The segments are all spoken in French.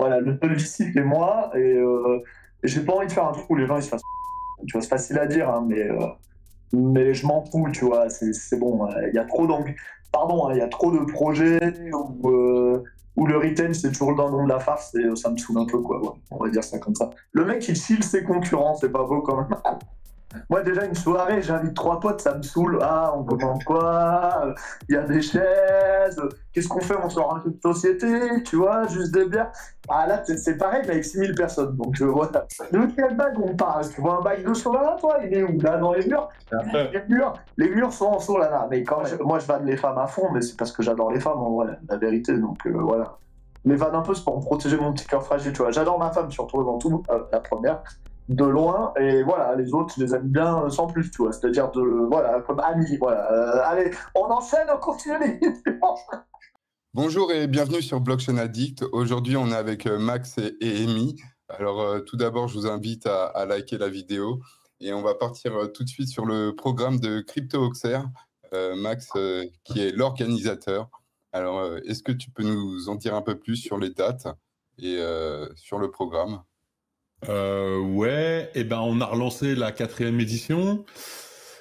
Voilà, le seul vici, c'est moi. Et j'ai pas envie de faire un truc où les gens ils se fassent. Tu vois, c'est facile à dire, hein, mais je m'en fous, tu vois. C'est bon. Il y a trop d'ang... Pardon, hein, il y a trop de projets où le retail, c'est toujours le dindon de la farce et ça me saoule un peu, quoi. Ouais, on va dire ça comme ça. Le mec, il file ses concurrents, c'est pas beau quand même. Moi, déjà, une soirée, j'invite trois potes, ça me saoule. Ah, on commande quoi? Il y a des chaises. Qu'est-ce qu'on fait? On sort un jeu de société, tu vois, juste des bières. Ah, là, c'est pareil, mais avec 6000 personnes. Donc, voilà. De quel bague on parle? Tu vois un bague de Solana, toi? Il est où? Là, dans les murs? Les murs sont en Solana. Mais quand moi, je vanne les femmes à fond, mais c'est parce que j'adore les femmes, en vrai, la vérité. Donc, voilà. Mais vanne un peu, c'est pour me protéger mon petit cœur fragile, tu vois. J'adore ma femme, surtout avant tout, la première de loin, et voilà, les autres, je les aime bien sans plus, tu vois, c'est-à-dire voilà, comme amis, voilà. Allez, on enchaîne, on continue. Bonjour et bienvenue sur Blockchain Addict. Aujourd'hui, on est avec Max et Amy. Alors, tout d'abord, je vous invite à liker la vidéo et on va partir tout de suite sur le programme de CryptoOxer. Max, qui est l'organisateur. Alors, est-ce que tu peux nous en dire un peu plus sur les dates et sur le programme? Ouais, et ben on a relancé la 4e édition.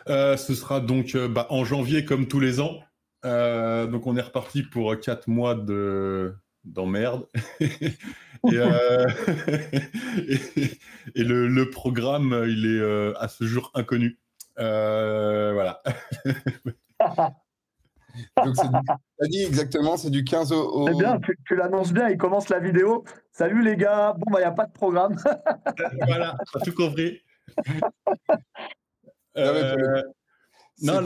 Ce sera donc en janvier comme tous les ans. Donc on est reparti pour 4 mois d'emmerde. et, et le programme, il est à ce jour inconnu. Voilà. Donc, t'as dit exactement, c'est du 15 au... C'est bien, tu l'annonces bien, il commence la vidéo. Salut les gars, bon, bah, il n'y a pas de programme. Voilà, t'as tout compris. Non,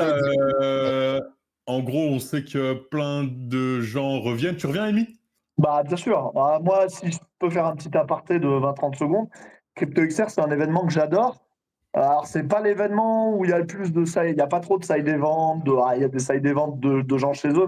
En gros, on sait que plein de gens reviennent. Tu reviens, Amy? Bah, bien sûr. Bah, moi, si je peux faire un petit aparté de 20-30 secondes, CryptoXR, c'est un événement que j'adore. Alors, c'est pas l'événement où il y a le plus de side, il n'y a pas trop de side event, il y a des side events de gens chez eux,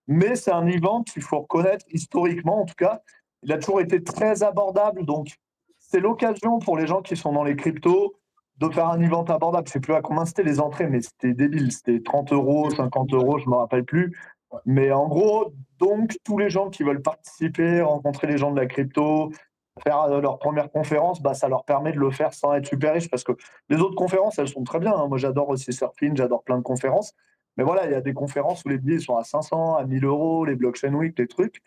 mais c'est un event qu'il faut reconnaître, historiquement en tout cas, il a toujours été très abordable. Donc, c'est l'occasion pour les gens qui sont dans les cryptos de faire un event abordable. Je ne sais plus à combien c'était les entrées, mais c'était débile. C'était 30 euros, 50 euros, je ne me rappelle plus. Mais en gros, donc, tous les gens qui veulent participer, rencontrer les gens de la crypto, faire leur première conférence, bah, ça leur permet de le faire sans être super riche, parce que les autres conférences, elles sont très bien, hein. Moi, j'adore aussi Surfing, j'adore plein de conférences. Mais voilà, il y a des conférences où les billets sont à 500, à 1000 euros, les Blockchain Week, les trucs.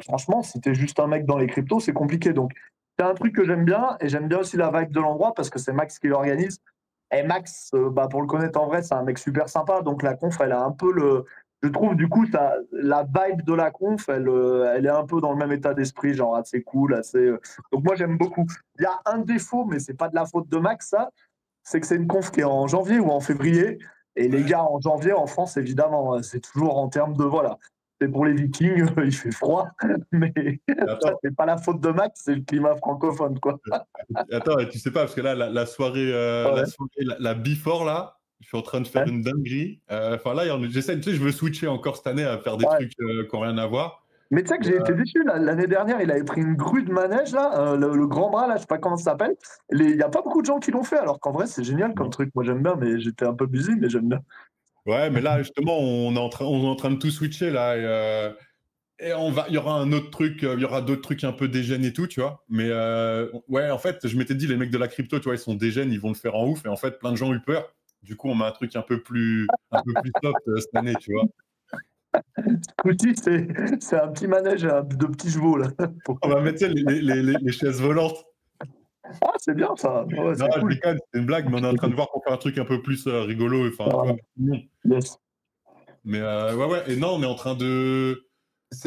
Franchement, si t'es juste un mec dans les cryptos, c'est compliqué. Donc, c'est un truc que j'aime bien, et j'aime bien aussi la vibe de l'endroit, parce que c'est Max qui l'organise. Et Max, bah, pour le connaître en vrai, c'est un mec super sympa. Donc, la conf, elle a un peu le... Je trouve, du coup, la vibe de la conf, elle est un peu dans le même état d'esprit, genre assez cool, assez... Donc, moi, j'aime beaucoup. Il y a un défaut, mais c'est pas de la faute de Max, ça, c'est que c'est une conf qui est en janvier ou en février. Et les gars, en janvier, en France, évidemment, c'est toujours en termes de... Voilà, c'est pour les Vikings, il fait froid, mais ça, c'est pas la faute de Max, c'est le climat francophone, quoi. Attends, tu sais pas, parce que là, la soirée, la before, là, je suis en train de faire une dinguerie. Enfin, là, j'essaie, tu sais, je veux switcher encore cette année à faire des trucs qui n'ont rien à voir. Mais tu sais que j'ai été déçu, l'année dernière, il avait pris une grue de manège, là, le grand bras, là, je sais pas comment ça s'appelle. Il n'y a pas beaucoup de gens qui l'ont fait, alors qu'en vrai, c'est génial comme truc. Moi, j'aime bien, mais j'étais un peu busy, mais j'aime bien. Ouais, mais là, justement, on est en train de tout switcher, là. Et il y aura un autre truc, il y aura d'autres trucs un peu dégènes et tout, tu vois. Mais ouais, en fait, je m'étais dit, les mecs de la crypto, tu vois, ils sont dégènes, ils vont le faire en ouf. Et en fait, plein de gens ont eu peur. Du coup, on met un truc un peu plus soft cette année, tu vois. Scooty, c'est un petit manège de petits chevaux, là. On va mettre les chaises volantes. Ah, c'est bien, ça. Ouais, Non, cool. je déconne, c'est une blague, mais on est en train de voir pour faire un truc un peu plus rigolo. Enfin, yes. Mais ouais. Et non, on est en train de...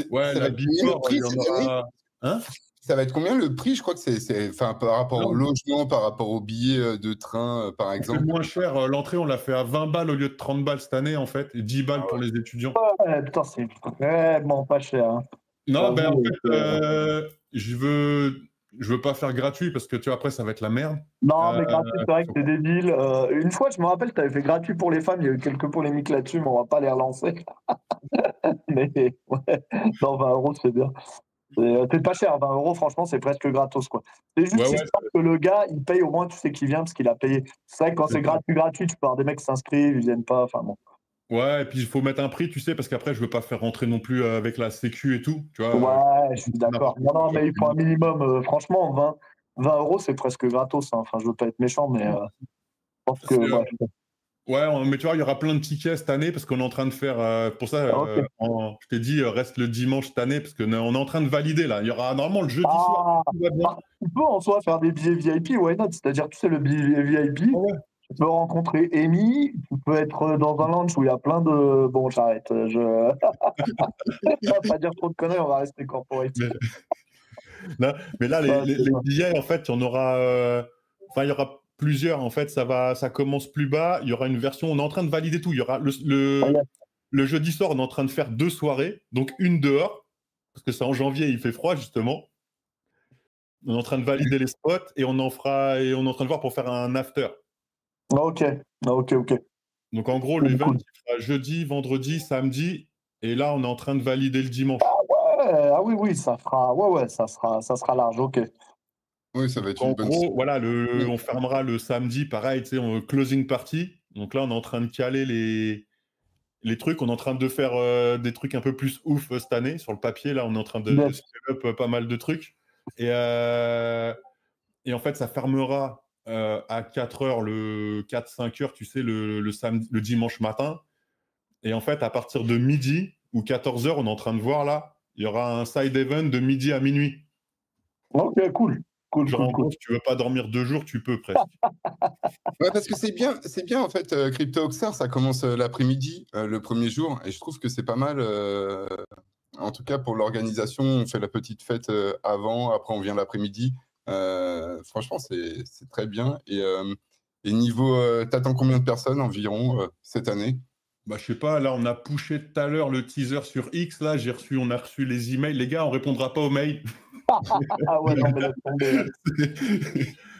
Ouais, la before, il y en aura... Hein? Ça va être combien le prix? Je crois que c'est par rapport au logement, par rapport aux billets de train, par exemple. C'est moins cher. L'entrée, on l'a fait à 20 balles au lieu de 30 balles cette année, en fait, et 10 balles pour les étudiants. Ouais, putain, c'est vraiment pas cher. Hein. Non, ben en fait, je veux pas faire gratuit parce que tu vois, après, ça va être la merde. Non, mais gratuit, c'est vrai que c'est débile. Une fois, je me rappelle, tu avais fait gratuit pour les femmes. Il y a eu quelques polémiques là-dessus, mais on va pas les relancer. Mais ouais, non, 20 euros, c'est bien. C'est pas cher, 20 euros, franchement, c'est presque gratos, quoi. C'est juste histoire que le gars, il paye au moins, tu sais qu'il vient parce qu'il a payé. C'est vrai que quand c'est gratuit, tu peux avoir des mecs qui s'inscrivent, ils viennent pas, enfin bon. Ouais, et puis il faut mettre un prix, tu sais, parce qu'après, je veux pas faire rentrer non plus avec la sécu et tout, tu vois. Ouais, je suis d'accord. N'importe Non, non, quoi. mais il faut un minimum. Franchement, 20 euros, c'est presque gratos, hein. Enfin, je veux pas être méchant, mais je pense que, C'est, bref. ouais, mais tu vois, il y aura plein de tickets cette année parce qu'on est en train de faire. Pour ça, Ok. je t'ai dit, reste le dimanche cette année parce qu'on est en train de valider là. Il y aura normalement le jeudi soir, Ah, tout va bien. tu peux en soi faire des billets VIP, why not? C'est-à-dire, tu sais, le billet VIP, Ah ouais. tu peux rencontrer Amy, tu peux être dans un lounge où il y a plein de. Bon, j'arrête. On va pas dire trop de conneries, on va rester corporate. Mais, non, mais là, Ouais, c'est les ça. billets, en fait, il y en aura. Enfin, il y aura plusieurs. En fait, ça commence plus bas. Il y aura une version. On est en train de valider tout. Il y aura Ouais. le jeudi soir, on est en train de faire 2 soirées, donc une dehors parce que c'est en janvier, il fait froid justement. On est en train de valider les spots et on est en train de voir pour faire un after. Ok, ok. Donc en gros, Cool, l'event cool. il sera jeudi, vendredi, samedi, et là on est en train de valider le dimanche. Ouais, ah oui, oui, ça fera. Ouais, ça sera large, ok. Oui, ça va Donc être en une bonne gros, voilà, semaine. on fermera le samedi, pareil, tu sais, closing party. Donc là, on est en train de caler les trucs. On est en train de faire des trucs un peu plus ouf cette année sur le papier. Là, on est en train de Yes. scale up pas mal de trucs. Et en fait, ça fermera à 4 heures, le 4-5 heures, tu sais, samedi, le dimanche matin. Et en fait, à partir de midi ou 14 heures, on est en train de voir là, il y aura un side event de midi à minuit. Ok, cool. Cool, Genre, cool, en cool. gros, si tu veux pas dormir 2 jours, tu peux presque. Ouais, parce que c'est bien en fait. Crypto Oxer, ça commence l'après-midi, le premier jour, et je trouve que c'est pas mal. En tout cas, pour l'organisation, on fait la petite fête avant, après on vient l'après-midi. Franchement, c'est très bien. Et niveau, t'attends combien de personnes environ cette année? Bah, je sais pas, là, on a pushé tout à l'heure le teaser sur X. Là, on a reçu les emails. Les gars, on répondra pas aux mails. Ah ouais, non, mais laisse tomber.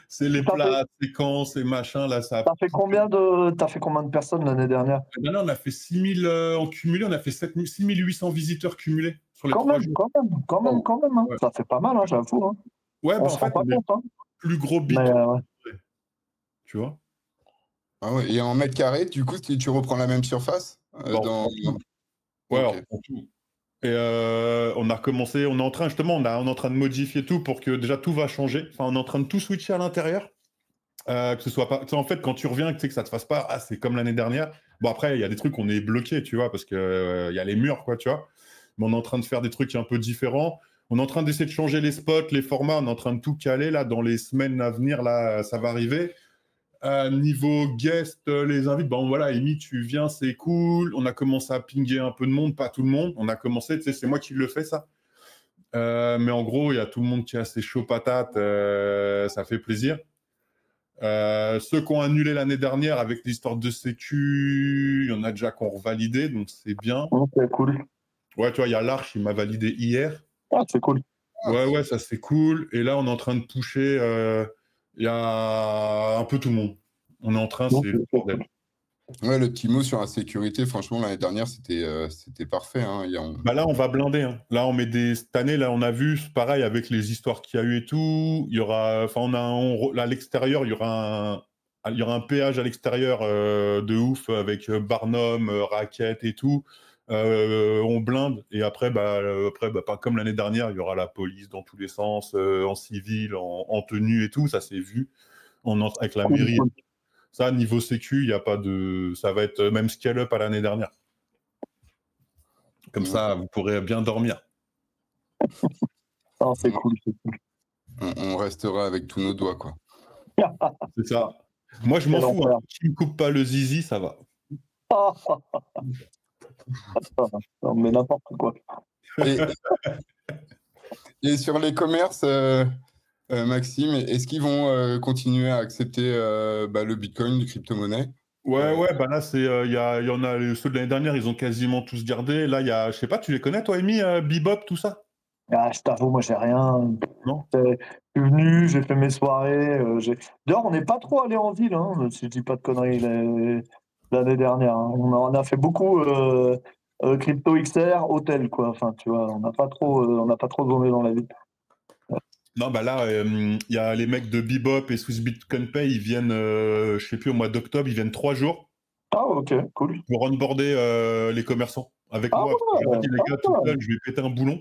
C'est les T'as fait, plats, séquences et machin. Là, ça a t'as fait combien de personnes l'année dernière? Là, on a fait 6000 en cumulé, on a fait 6800 visiteurs cumulés sur les 3 jours. Oh, Quand même, hein. ouais. Ça fait pas mal, hein, j'avoue, hein. Ouais, On bah se en rend fait, pas on est compte, hein. plus gros Mais Bitcoin, ouais. tu vois. Ah ouais, et en mètres carrés, du coup, tu reprends la même surface Bah, on dans... prend tout. Ouais, Ok. on prend tout. Et on a commencé, on est en train justement, on est en train de modifier tout pour que déjà tout va changer. Enfin, on est en train de tout switcher à l'intérieur. Que ce soit pas. Tu sais, en fait, quand tu reviens, tu sais que ça te fasse pas, ah, c'est comme l'année dernière. Bon, après, il y a des trucs, on est bloqué, tu vois, parce que il y a les murs, quoi, tu vois. Mais on est en train de faire des trucs un peu différents. On est en train d'essayer de changer les spots, les formats. On est en train de tout caler, là, dans les semaines à venir, là, ça va arriver. Niveau guest, les invites, bon, voilà, Amy, tu viens, c'est cool. On a commencé à pinguer un peu de monde, pas tout le monde. On a commencé, tu sais, c'est moi qui le fais, ça. Mais en gros, il y a tout le monde qui est assez chaud patate. Ça fait plaisir. Ceux qui ont annulé l'année dernière avec l'histoire de sécu, il y en a déjà qui ont revalidé, donc c'est bien. Ok, cool. Ouais, tu vois, il y a l'Arche, il m'a validé hier. Ah, c'est cool. Ah, Ouais, ça c'est cool. Et là, on est en train de toucher, il y a un peu tout le monde. On est en train, Donc, c'est le bordel. ouais, le petit mot sur la sécurité, franchement, l'année dernière, c'était parfait. Hein. Bah là, on va blinder. Hein. Là, on met cette année, là, on a vu, pareil, avec les histoires qu'il y a eu et tout. Il y aura, enfin, là, à l'extérieur, il y aura un péage à l'extérieur de ouf avec Barnum, Racket et tout. On blinde et après, pas comme l'année dernière, il y aura la police dans tous les sens, en civil, en tenue et tout. Ça s'est vu avec la cool, mairie. cool. Ça, niveau sécu, il y a pas de, ça va être même scale up à l'année dernière. Comme ça, vous pourrez bien dormir. Ah, c'est cool, c'est cool. On restera avec tous nos doigts, quoi. C'est ça. Moi, je m'en Quel fous. Hein. enfer. Qui me coupe pas le zizi, ça va. Ah, non, mais n'importe quoi. Et, et sur les commerces, Maxime, est-ce qu'ils vont continuer à accepter le Bitcoin, les crypto-monnaies? Ouais, bah là, il y en a, ceux de l'année dernière, ils ont quasiment tous gardé. Là, il y a, je sais pas, tu les connais, toi, Amy, Bebop, tout ça? Ah, je t'avoue, moi, j'ai rien. Non? Je suis venu, j'ai fait mes soirées. D'ailleurs, on n'est pas trop allé en ville, hein, si je dis pas de conneries, l'année dernière, hein. On a fait beaucoup crypto XR, hôtel, quoi. Enfin, tu vois, on n'a pas trop zoné dans la ville. Non, bah là, il y a les mecs de Bebop et Swiss Bitcoin Pay, ils viennent, je sais plus, au mois d'octobre, ils viennent 3 jours. Ah, ok, cool. pour onboarder les commerçants avec Ah moi. Parce que je leur ai ouais, dit, les gars, tout seul, je vais péter un boulon.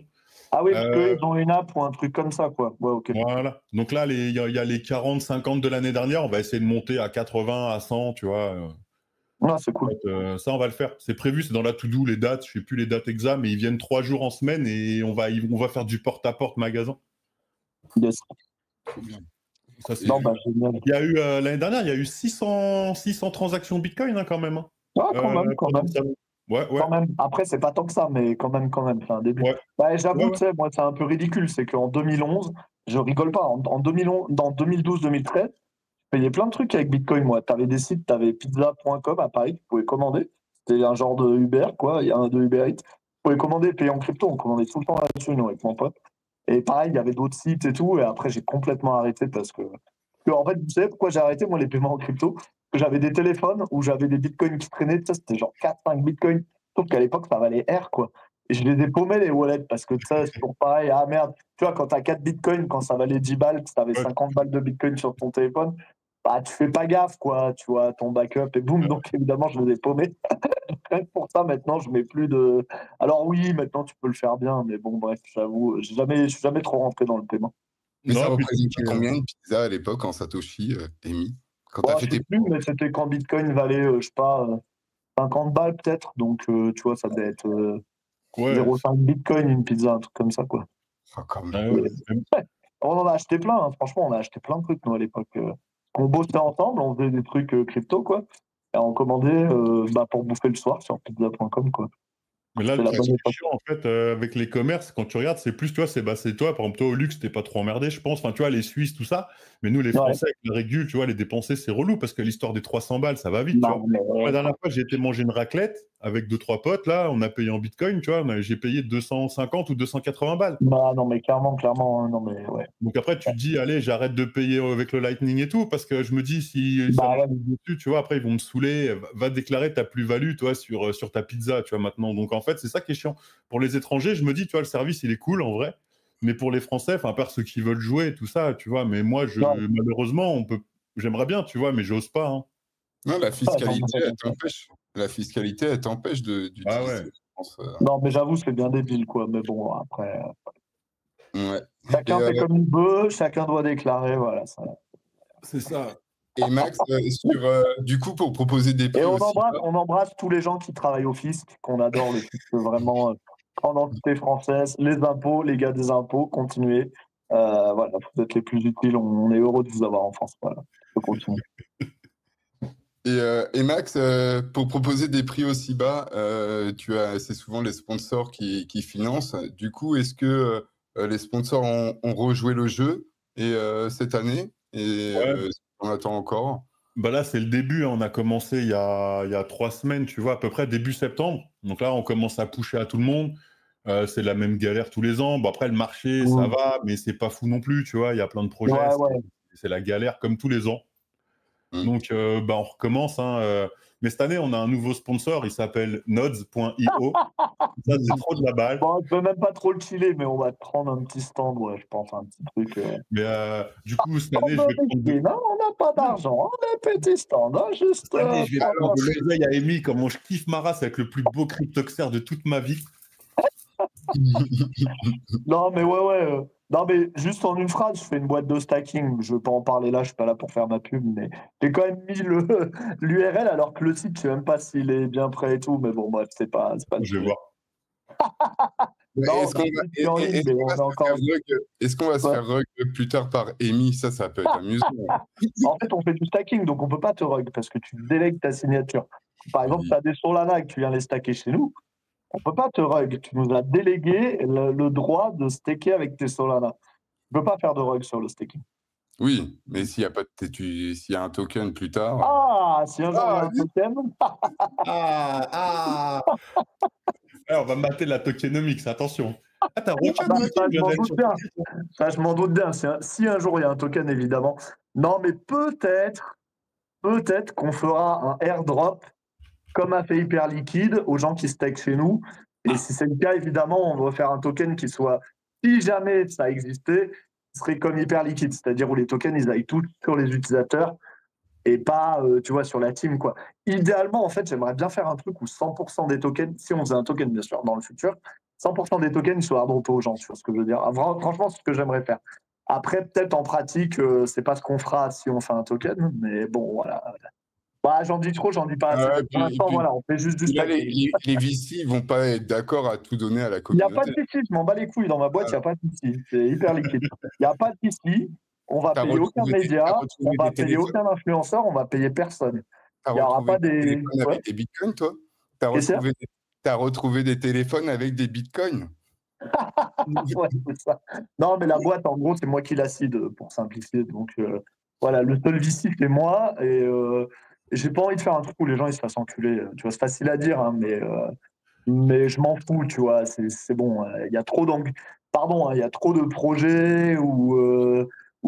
ah oui, parce Euh, qu'ils ont une app ou un truc comme ça, quoi. Ouais, ok. voilà. Donc là, il y a les 40, 50 de l'année dernière. On va essayer de monter à 80, à 100, tu vois. Ah, c'est cool. Ça, on va le faire. C'est prévu, c'est dans la to-do, les dates. Je sais plus les dates exactes, mais ils viennent 3 jours en semaine et on va faire du porte-à-porte magasin. Yes. Trop bien. Ça, c'est... Non, bah, génial. Il y a eu, l'année dernière, il y a eu 600 transactions Bitcoin, hein, quand même. Hein. Ah, quand même, quand Pendant même. le salon. Ouais, ouais, Quand même. Après, c'est pas tant que ça, mais quand même, c'est un début. ouais, Bah, ouais, j'avoue, ouais. tu sais, moi, c'est un peu ridicule. C'est qu'en 2011, je rigole pas. En 2011, dans 2012-2013, je payais plein de trucs avec Bitcoin, moi. Tu avais des sites, tu avais pizza.com à Paris, tu pouvais commander. C'était un genre de Uber, quoi. Il y a un de Uber Eats. Tu pouvais commander, payer en crypto. On commandait tout le temps là-dessus, nous, avec mon pote. Et pareil, il y avait d'autres sites et tout. Et après, j'ai complètement arrêté en fait, vous savez pourquoi j'ai arrêté, moi, les paiements en crypto? Parce que j'avais des téléphones où j'avais des bitcoins qui traînaient. Tu sais, c'était genre 4-5 bitcoins. Sauf qu'à l'époque, ça valait R, quoi. Et je les ai paumés, les wallets, parce que ça, c'est toujours pareil. Ah merde, tu vois, quand t'as 4 bitcoins, quand ça valait 10 balles, tu avais Ouais. 50 balles de bitcoin sur ton téléphone, bah, tu fais pas gaffe, quoi. Tu vois, ton backup et boum. Donc, évidemment, je les ai paumés. Rien que pour ça, maintenant, je mets plus de. Alors, oui, maintenant, tu peux le faire bien, mais bon, bref, j'avoue, je suis jamais trop rentré dans le paiement. Mais ça Non, puis représentait combien une pizza à l'époque en Satoshi, Amy? Quand tu as Bon, fait je sais tes plus, mais c'était quand Bitcoin valait, je sais pas, 50 balles peut-être. Donc, tu vois, ça devait être ouais. 0,5 Bitcoin, une pizza, un truc comme ça, quoi. Ah, quand Ah même. ouais. On en a acheté plein, hein. Franchement, on a acheté plein de trucs, nous, à l'époque. On bossait ensemble, on faisait des trucs crypto, quoi. Et on commandait bah, pour bouffer le soir sur pizza.com, quoi. Mais là, C'est le la truc bonne qui est époque. chiant, en fait, avec les commerces, quand tu regardes, c'est plus, tu vois, c'est toi, par exemple, toi, au luxe, t'es pas trop emmerdé, je pense. Enfin, tu vois, les Suisses, tout ça. Mais nous, les Ouais. Français, avec la régule, tu vois, les dépenser, c'est relou parce que l'histoire des 300 balles, ça va vite, tu vois. Non, mais, La dernière fois, j'ai été manger une raclette avec 2-3 potes, là, on a payé en Bitcoin, tu vois, j'ai payé 250 ou 280 balles. bah, non, mais clairement, hein, non, mais ouais. Donc après, tu te dis, allez, j'arrête de payer avec le Lightning et tout, parce que je me dis, si ça Bah, me ouais. tombe dessus, tu vois, après, ils vont me saouler, va déclarer ta plus-value, toi, sur ta pizza, tu vois, maintenant. Donc en fait, c'est ça qui est chiant. Pour les étrangers, je me dis, tu vois, le service, il est cool, en vrai. Mais pour les Français, enfin, à part ceux qui veulent jouer, tout ça, tu vois, mais moi, Non, malheureusement, j'aimerais bien, tu vois, mais j'ose pas, hein. Non, la non, fiscalité, elle t'empêche. La fiscalité, elle t'empêche Ah d'utiliser, ouais. je pense. non, mais j'avoue, c'est bien débile, quoi. Mais bon, après, Ouais. Et, chacun fait comme il veut, chacun doit déclarer, voilà. Ça. C'est ça. et Max, du coup, pour proposer des Et prix aussi bas, on embrasse tous les gens qui travaillent au fisc, qu'on adore le fisc, vraiment, grande entité française, les impôts, les gars des impôts, continuez. Voilà, vous êtes les plus utiles, on est heureux de vous avoir en France. Voilà, je continue. et Max, pour proposer des prix aussi bas, c'est souvent les sponsors qui financent. Du coup, est-ce que les sponsors ont rejoué le jeu cette année et Ouais. on attend encore? Bah là, c'est le début, hein. On a commencé il y a 3 semaines, tu vois, à peu près début septembre. Donc là, on commence à pusher à tout le monde. C'est la même galère tous les ans. Bon, après, le marché, ça Mmh. va, mais c'est pas fou non plus, tu vois. Il y a plein de projets. Ouais, ouais. C'est la galère comme tous les ans. Mm. Donc, bah, on recommence, hein. Mais cette année, on a un nouveau sponsor. Il s'appelle Nodes.io. Ça, c'est trop de la balle. Bon, je peux même pas trop le chiller, mais on va te prendre un petit stand, ouais, je pense, un petit truc. Mais du coup, cette On année, je vais prendre de... non, on n'a pas d'argent, on a un petit stand, hein, juste. Cette année, je vais prendre de l'oseille à Amy, comment je kiffe ma race avec le plus beau cryptoxer de toute ma vie. Non, mais ouais. Non, mais juste en une phrase, je fais une boîte de stacking. Je ne veux pas en parler là, je suis pas là pour faire ma pub, mais j'ai quand même mis l'URL alors que le site, je sais même pas s'il est bien prêt et tout. Mais bon, bref, c'est pas le Je vais sujet. voir. Non, Est-ce qu'on va, c'est en ligne, mais on a encore. est-ce qu'on va se Ouais. faire rug plus tard par Amy? Ça peut être amusant. En fait, on fait du stacking, donc on peut pas te rug parce que tu délègues ta signature. Par exemple, tu as des Solana que tu viens les stacker chez nous. On peut pas te rug. Tu nous as délégué le droit de staker avec tes Solana. Tu peux pas faire de rug sur le staking. Oui, mais s'il y a pas s'il y a un token plus tard. Ah, si un jour il y a un token. On va mater la tokenomics, attention. Ah, t'as requin Bah, de ça, je m'en Jordan, doute sur bien. ton site. Ça, je m'en doute bien. Si un jour il y a un token, évidemment. Non, mais peut-être qu'on fera un airdrop comme a fait Hyperliquid aux gens qui stake chez nous. Et si c'est le cas, évidemment, on doit faire un token qui soit, si jamais ça existait, serait comme Hyperliquid, c'est-à-dire où les tokens, ils aillent tous sur les utilisateurs. et pas, tu vois, sur la team, quoi. Idéalement, en fait, j'aimerais bien faire un truc où 100% des tokens, si on faisait un token, bien sûr, dans le futur, 100% des tokens soient airdroppés aux gens, tu vois ce que je veux dire. Franchement, c'est ce que j'aimerais faire. Après, peut-être en pratique, c'est pas ce qu'on fera si on fait un token, mais bon, voilà. Bah, j'en dis trop, j'en dis pas assez. Ouais, Pour l'instant, voilà, on fait juste du puis là, stacking. les VC, ils vont pas être d'accord à tout donner à la Il n'y a pas de communauté. VC, je m'en bats les couilles. Dans ma boîte, il n'y a pas de VC. C'est hyper liquide. Il n'y a pas de VC. On va T'as payer aucun t'as média, on retrouvé va des payer téléphones, aucun influenceur, on va payer personne. t'as Il n'y aura retrouvé pas des des. téléphones Ouais. avec des bitcoins, toi? T'as Et c'est retrouvé, t'as retrouvé des téléphones avec des bitcoins? ouais, c'est ça. Non, mais la boîte, en gros, c'est moi qui l'accide pour simplifier. Donc, voilà, le seul VC, c'est moi. Et j'ai pas envie de faire un truc où les gens ils se fassent enculer. Tu vois, c'est facile à dire, hein, mais je m'en fous, tu vois. C'est bon. Il y a trop Pardon, hein, il y a trop de projets où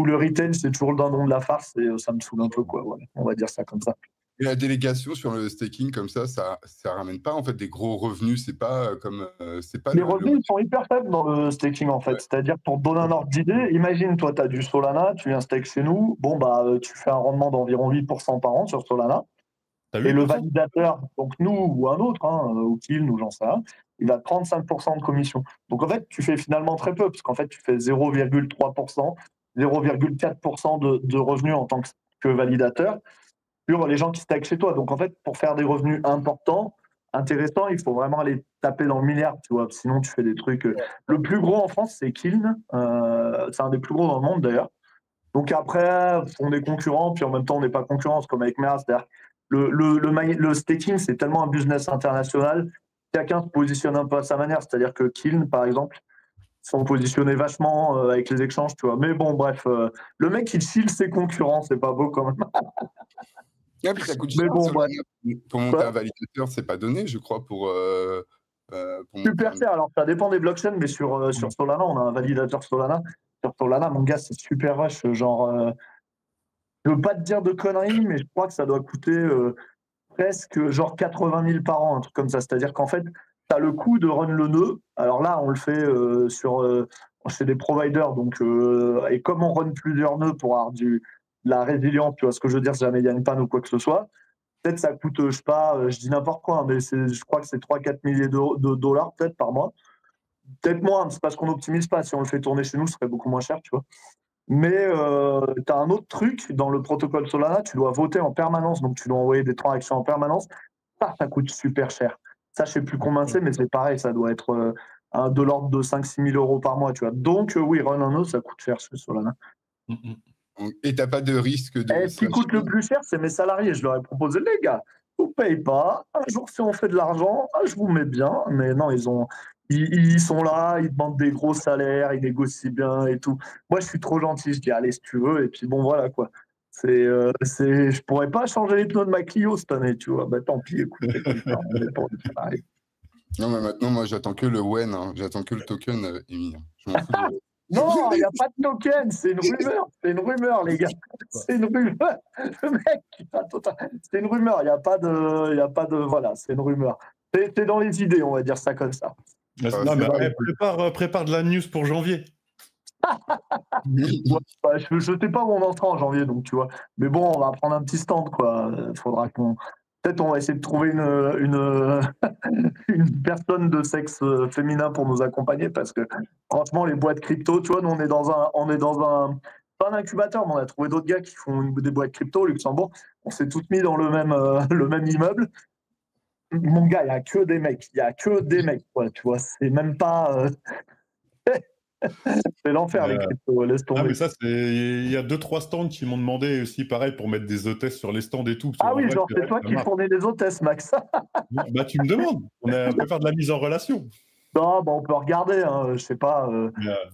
le retail, c'est toujours le dindon de la farce et ça me saoule un peu, quoi. Voilà, on va dire ça comme ça. Et la délégation sur le staking comme ça ramène pas en fait des gros revenus. C'est pas comme c'est pas Les le revenus ils sont hyper faibles dans le staking en fait. ouais. C'est-à-dire, pour te donner un ordre d'idée, imagine, toi, tu as du Solana, tu viens stake chez nous, bon, bah, tu fais un rendement d'environ 8% par an sur Solana. T'as Et le 8%? validateur, donc nous ou un autre, hein, ou Kill, nous, j'en sais rien, il va te prendre 5% de commission. Donc en fait, tu fais finalement très peu, parce qu'en fait, tu fais 0,3%, 0,4% de revenus en tant que validateur sur les gens qui stackent chez toi. Donc en fait, pour faire des revenus importants, intéressants, il faut vraiment aller taper dans le milliard, tu vois. Sinon, tu fais des trucs. Le plus gros en France, c'est Kiln. C'est un des plus gros dans le monde d'ailleurs. Donc après, on est concurrents, puis en même temps, on n'est pas concurrents, c'est comme avec Meras. Le staking, c'est tellement un business international, chacun se positionne un peu à sa manière. C'est-à-dire que Kiln, par exemple, sont positionnés vachement avec les échanges, tu vois. Mais bon, bref, le mec, il chill ses concurrents, c'est pas beau quand même. Ah, puis ça coûte Mais cher bon, bref. Solana. Pour monter un validateur, c'est pas donné, je crois, pour monter Super un. cher. Alors, ça dépend des blockchains, mais sur Solana, on a un validateur Solana. Sur Solana, mon gars, c'est super rush. Genre, je veux pas te dire de conneries, mais je crois que ça doit coûter presque genre 80 000 par an, un truc comme ça. C'est-à-dire qu'en fait, tu as le coût de run le nœud. Alors là, on le fait chez des providers. Donc, et comme on run plusieurs nœuds pour avoir de la résilience, tu vois ce que je veux dire, si jamais il y a une panne ou quoi que ce soit, peut-être ça coûte, je sais pas, je dis n'importe quoi, hein, mais je crois que c'est 3-4 milliers de dollars peut-être par mois. Peut-être moins, c'est parce qu'on n'optimise pas. Si on le fait tourner chez nous, ce serait beaucoup moins cher, tu vois. Mais tu as un autre truc dans le protocole Solana, tu dois voter en permanence, donc tu dois envoyer des transactions en permanence. Ça coûte super cher. Ça, je sais plus combien c'est, mais c'est pareil, ça doit être de l'ordre de 5-6 000 euros par mois, tu vois. Donc, oui, run un node, ça coûte cher sur Solana. Et t'as pas de risque de Et ce qui slash. coûte le plus cher, c'est mes salariés. Je leur ai proposé, les gars, je vous paye pas. Un jour, si on fait de l'argent, je vous mets bien. Mais non, ils sont là, ils demandent des gros salaires, ils négocient bien et tout. Moi, je suis trop gentil. Je dis, allez, si tu veux. Et puis, bon, voilà, quoi. Je pourrais pas changer les pneus de ma Clio cette année, tu vois. Bah, tant pis, écoute, c'est comme ça. On est pour les salariés. Non, mais maintenant, moi, j'attends que le WEN, hein. J'attends que le token, Amy, hein. Je m'en fous de. Non, il n'y a pas de token, c'est une rumeur. C'est une rumeur, les gars. C'est une rumeur. Le mec, c'est une rumeur. Il n'y a pas de. Voilà, c'est une rumeur. C'est dans les idées, on va dire ça comme ça. Non, mais prépare de la news pour janvier. Ouais, bah, je sais pas où on en sera en janvier, donc tu vois. Mais bon, on va prendre un petit stand, quoi. Faudra qu'on. Peut-être on va essayer de trouver une personne de sexe féminin pour nous accompagner parce que franchement, les boîtes crypto, tu vois, nous pas un incubateur, mais on a trouvé d'autres gars qui font des boîtes crypto au Luxembourg. On s'est tous mis dans le même immeuble. Mon gars, il n'y a que des mecs. Il n'y a que des mecs, quoi, tu vois. C'est même pas. C'est l'enfer, les cryptos. Laisse Ah, tomber. mais ça, il y a 2-3 stands qui m'ont demandé aussi, pareil, pour mettre des hôtesses sur les stands et tout. Ah oui, vrai, genre, c'est toi qui fournis les hôtesses, Max. Bah, tu me demandes. On peut faire de la mise en relation. Non, bah, on peut regarder, hein, je sais pas.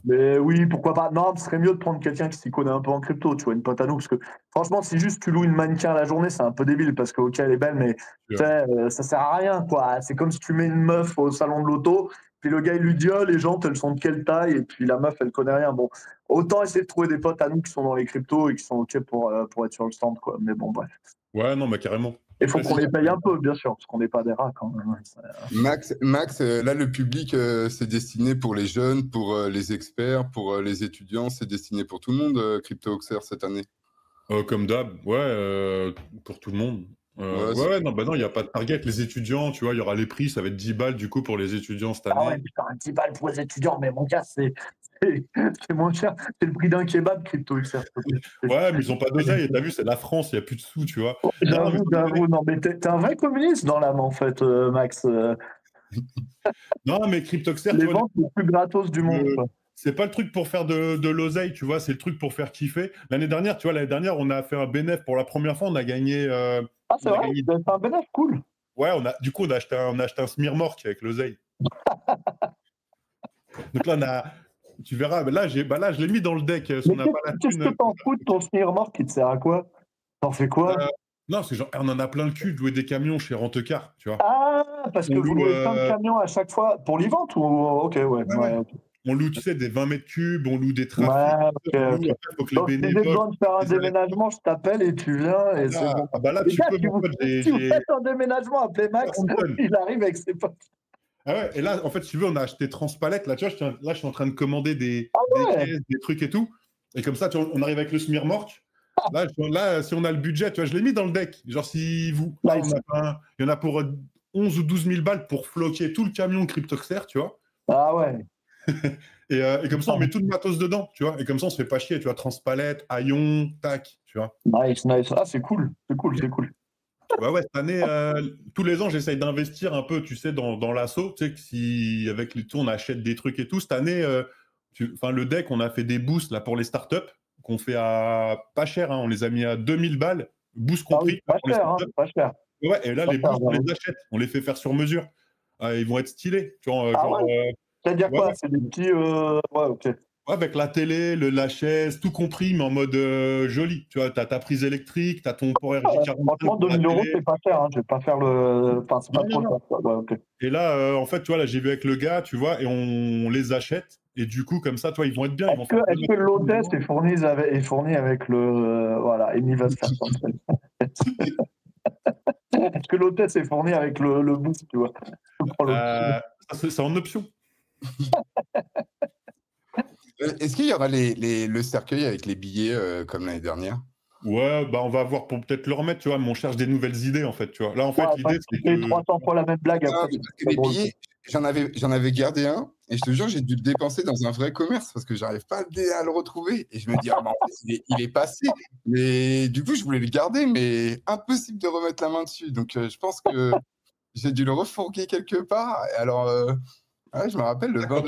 Mais oui, pourquoi pas. Non, ce serait mieux de prendre quelqu'un qui s'y connaît un peu en crypto, tu vois, une pote à nous. Parce que franchement, si juste tu loues une mannequin à la journée, c'est un peu débile parce que, ok, elle est belle, mais ça sert à rien, quoi. C'est comme si tu mets une meuf au salon de l'auto, puis le gars, il lui dit, oh, les jantes, elles sont de quelle taille, et puis la meuf, elle connaît rien. Bon, autant essayer de trouver des potes à nous qui sont dans les cryptos et qui sont ok pour être sur le stand, quoi. Mais bon, bref. Ouais, non, mais carrément. Il faut qu'on les paye un peu, bien sûr, parce qu'on n'est pas des rats quand même. Max, là, le public, c'est destiné pour les jeunes, pour les experts, pour les étudiants, c'est destiné pour tout le monde, CryptoOxer, cette année. Comme d'hab, ouais, pour tout le monde. Ouais, non, bah non, il n'y a pas de target. Les étudiants, tu vois, il y aura les prix, ça va être 10 balles du coup pour les étudiants cette Ah ouais, année. putain, 10 balles pour les étudiants, mais mon gars, c'est c'est moins cher. C'est le prix d'un kebab, CryptoXR, s'il te plaît. Ouais, mais ils ont pas d'oseille, et t'as vu, c'est la France, il n'y a plus de sous, tu vois. Non, mais J'avoue, sans déconner. j'avoue, non, mais t'es un vrai communiste dans l'âme, en fait, Max. Non, mais Cryptoxer, tu Les vois, ventes les plus gratos du monde, quoi. c'est pas le truc pour faire de l'oseille, tu vois, c'est le truc pour faire kiffer. L'année dernière, tu vois, l'année dernière, on a fait un bénéf pour la première fois, on a gagné. Ah, c'est On a vrai? gagné. C'est un bénéfice, cool. Ouais, du coup, on a acheté un Smirmork avec l'oseille. Donc là, tu verras, mais là, je l'ai mis dans le deck. Si on Mais n'a pas la qu'est-ce que thune. t'en fous de ton remorque qui te sert à quoi? T'en fais quoi? Euh, non, c'est genre, on en a plein le cul de louer des camions chez Rent-A-Car, tu vois. Ah, parce que On vous loue, louez plein de camions à chaque fois pour l'e-vente ou... Ok, ouais, ouais, ouais. ouais, ok. On loue, tu sais, des 20 mètres cubes, on loue des trafics, Ouais, ok, on loue, ok. après, il faut que les Donc, si j'ai bénévoles besoin de faire un les arrêtent. déménagement, je t'appelle et tu viens et c'est bon. Ah bah là, Les tu gars, peux, mon pote, si vous faites un déménagement, appelez Max, 40 tonnes. il arrive avec ses potes. Ah ouais, et là, en fait, si tu veux, on a acheté Transpalette. Là, tu vois, je suis en train de commander des Ouais, caisses, des trucs et tout. Et comme ça, tu vois, on arrive avec le Smirmork. Là, si on a le budget, tu vois, je l'ai mis dans le deck. Genre, si vous. Là, nice. il y en a pour 11 ou 12 000 balles pour floquer tout le camion Cryptoxer, tu vois. Ah ouais. Et comme ça, on met tout le matos dedans, tu vois. Et comme ça, on se fait pas chier, tu vois. Transpalette, haillons, tac, tu vois. Nice, nice. Ah, c'est cool, c'est cool, c'est cool. Ouais, cette année, tous les ans, j'essaye d'investir un peu, tu sais, dans l'assaut. Tu sais, que si avec les tours, on achète des trucs et tout. Cette année, le deck, on a fait des boosts là, pour les startups, qu'on fait à pas cher, hein, on les a mis à 2000 balles, boost Ah oui, compris, pas pour les cher, hein, startups. pas cher. Ouais, et là, Pas les cher, boosts, on j'avoue. les achète, on les fait faire sur mesure. Ils vont être stylés, tu vois, Ah ouais? C'est-à-dire ouais, quoi? ouais. C'est des petits... Ouais, ok. Ouais, avec la télé, la chaise, tout compris, mais en mode joli. Tu vois, t'as ta prise électrique, t'as ton port Ah ouais. RJ45 Franchement, pour la 2000 euros, télé. c'est pas cher, hein. Je vais pas faire le... Enfin, c'est pas Non, non, trop cher, non. quoi. Ouais, ok. Et là, en fait, tu vois, là, j'ai vu avec le gars, tu vois, et on les achète. Et du coup, comme ça, toi, ils vont être bien. Ils vont faire Est-ce que l'hôtesse est fournie avec le... Voilà, Amy va se faire sortir. Est-ce que l'hôtesse est fournie avec le boost, tu vois? Je prends l'autre. Ça, c'est en option. Est-ce qu'il y aura le cercueil avec les billets comme l'année dernière? Ouais, bah, on va voir pour peut-être le remettre, tu vois, mais on cherche des nouvelles idées, en fait, tu vois. Là, en fait, Ouais, l'idée, c'est tu fais que. 300 fois la même blague, Non, après, mais c'est parce que pas les drôle. billets, j'en avais gardé un, et je te jure, j'ai dû le dépenser dans un vrai commerce parce que j'arrive pas à le retrouver. Et je me dis, ah, bah, en fait, il est passé. Mais du coup, je voulais le garder, mais impossible de remettre la main dessus. Donc, je pense que j'ai dû le refourguer quelque part. Et alors, ouais, je me rappelle le 20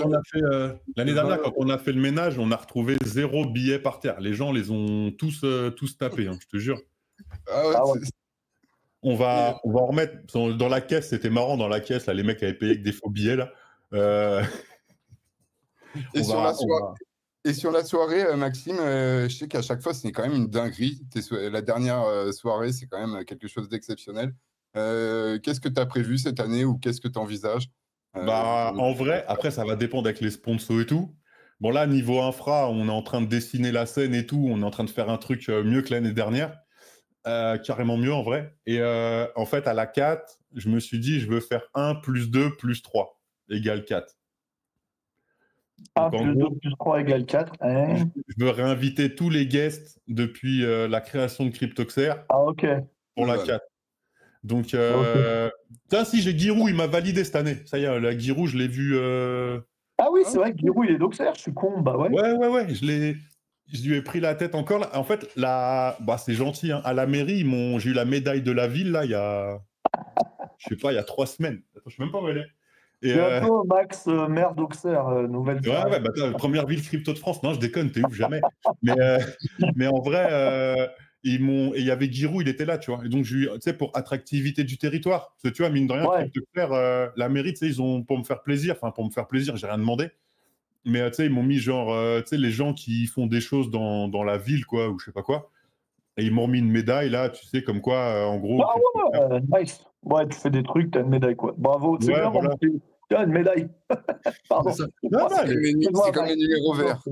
L'année le dernière, 20 quand on a fait le ménage, on a retrouvé 0 billet par terre. Les gens les ont tous tapés, hein, je te jure. Ah ouais, Ah ouais. On va en remettre dans la caisse. C'était marrant dans la caisse. Là, les mecs avaient payé avec des faux billets là. Et sur la soirée, Maxime, je sais qu'à chaque fois, c'est quand même une dinguerie. La dernière soirée, c'est quand même quelque chose d'exceptionnel. Qu'est-ce que tu as prévu cette année ou qu'est-ce que tu envisages En vrai, après, ça va dépendre avec les sponsors et tout. Bon, là, niveau infra, on est en train de dessiner la scène et tout. On est en train de faire un truc mieux que l'année dernière. Carrément mieux en vrai. Et en fait, à la 4, je me suis dit, je veux faire 1 plus 2 plus 3 égale 4. 1 Donc, en plus 2 gros, plus 3 égale 4. Hein. je veux réinviter tous les guests depuis la création de Cryptoxer Ah, ok. pour la Voilà. 4. Donc, Ok. si j'ai Giroud, il m'a validé cette année. Ça y est, la Giroud, je l'ai vu. Ah oui, c'est vrai que Giroud, il est doxer, je suis con, bah ouais. Ouais, je lui ai pris la tête encore. Là. En fait, c'est gentil. Hein. À la mairie, j'ai eu la médaille de la ville, là, je sais pas, il y a 3 semaines. Attends, je sais même pas où elle est. Et, Bientôt, Max, maire d'Auxerre, nouvelle ouais, première ville crypto de France. Non, je déconne, t'es ouf, jamais. Mais en vrai, et il y avait Giroud, il était là, tu vois. Et donc, tu sais, pour attractivité du territoire, parce que tu vois, mine de rien, Ouais. Cryptoxer, la mairie, tu sais, ils ont, pour me faire plaisir, j'ai rien demandé. Mais tu sais, ils m'ont mis genre, tu sais, les gens qui font des choses dans la ville, quoi, ou je sais pas quoi. Et ils m'ont mis une médaille, là, tu sais, comme quoi, en gros. Ah ouais, nice. Ouais, tu fais des trucs, t'as une médaille, quoi. Bravo, c'est Ouais, bien, voilà. mon petit. Tiens, une médaille. Pardon. C'est ça. Non, C'est comme les numéros verts.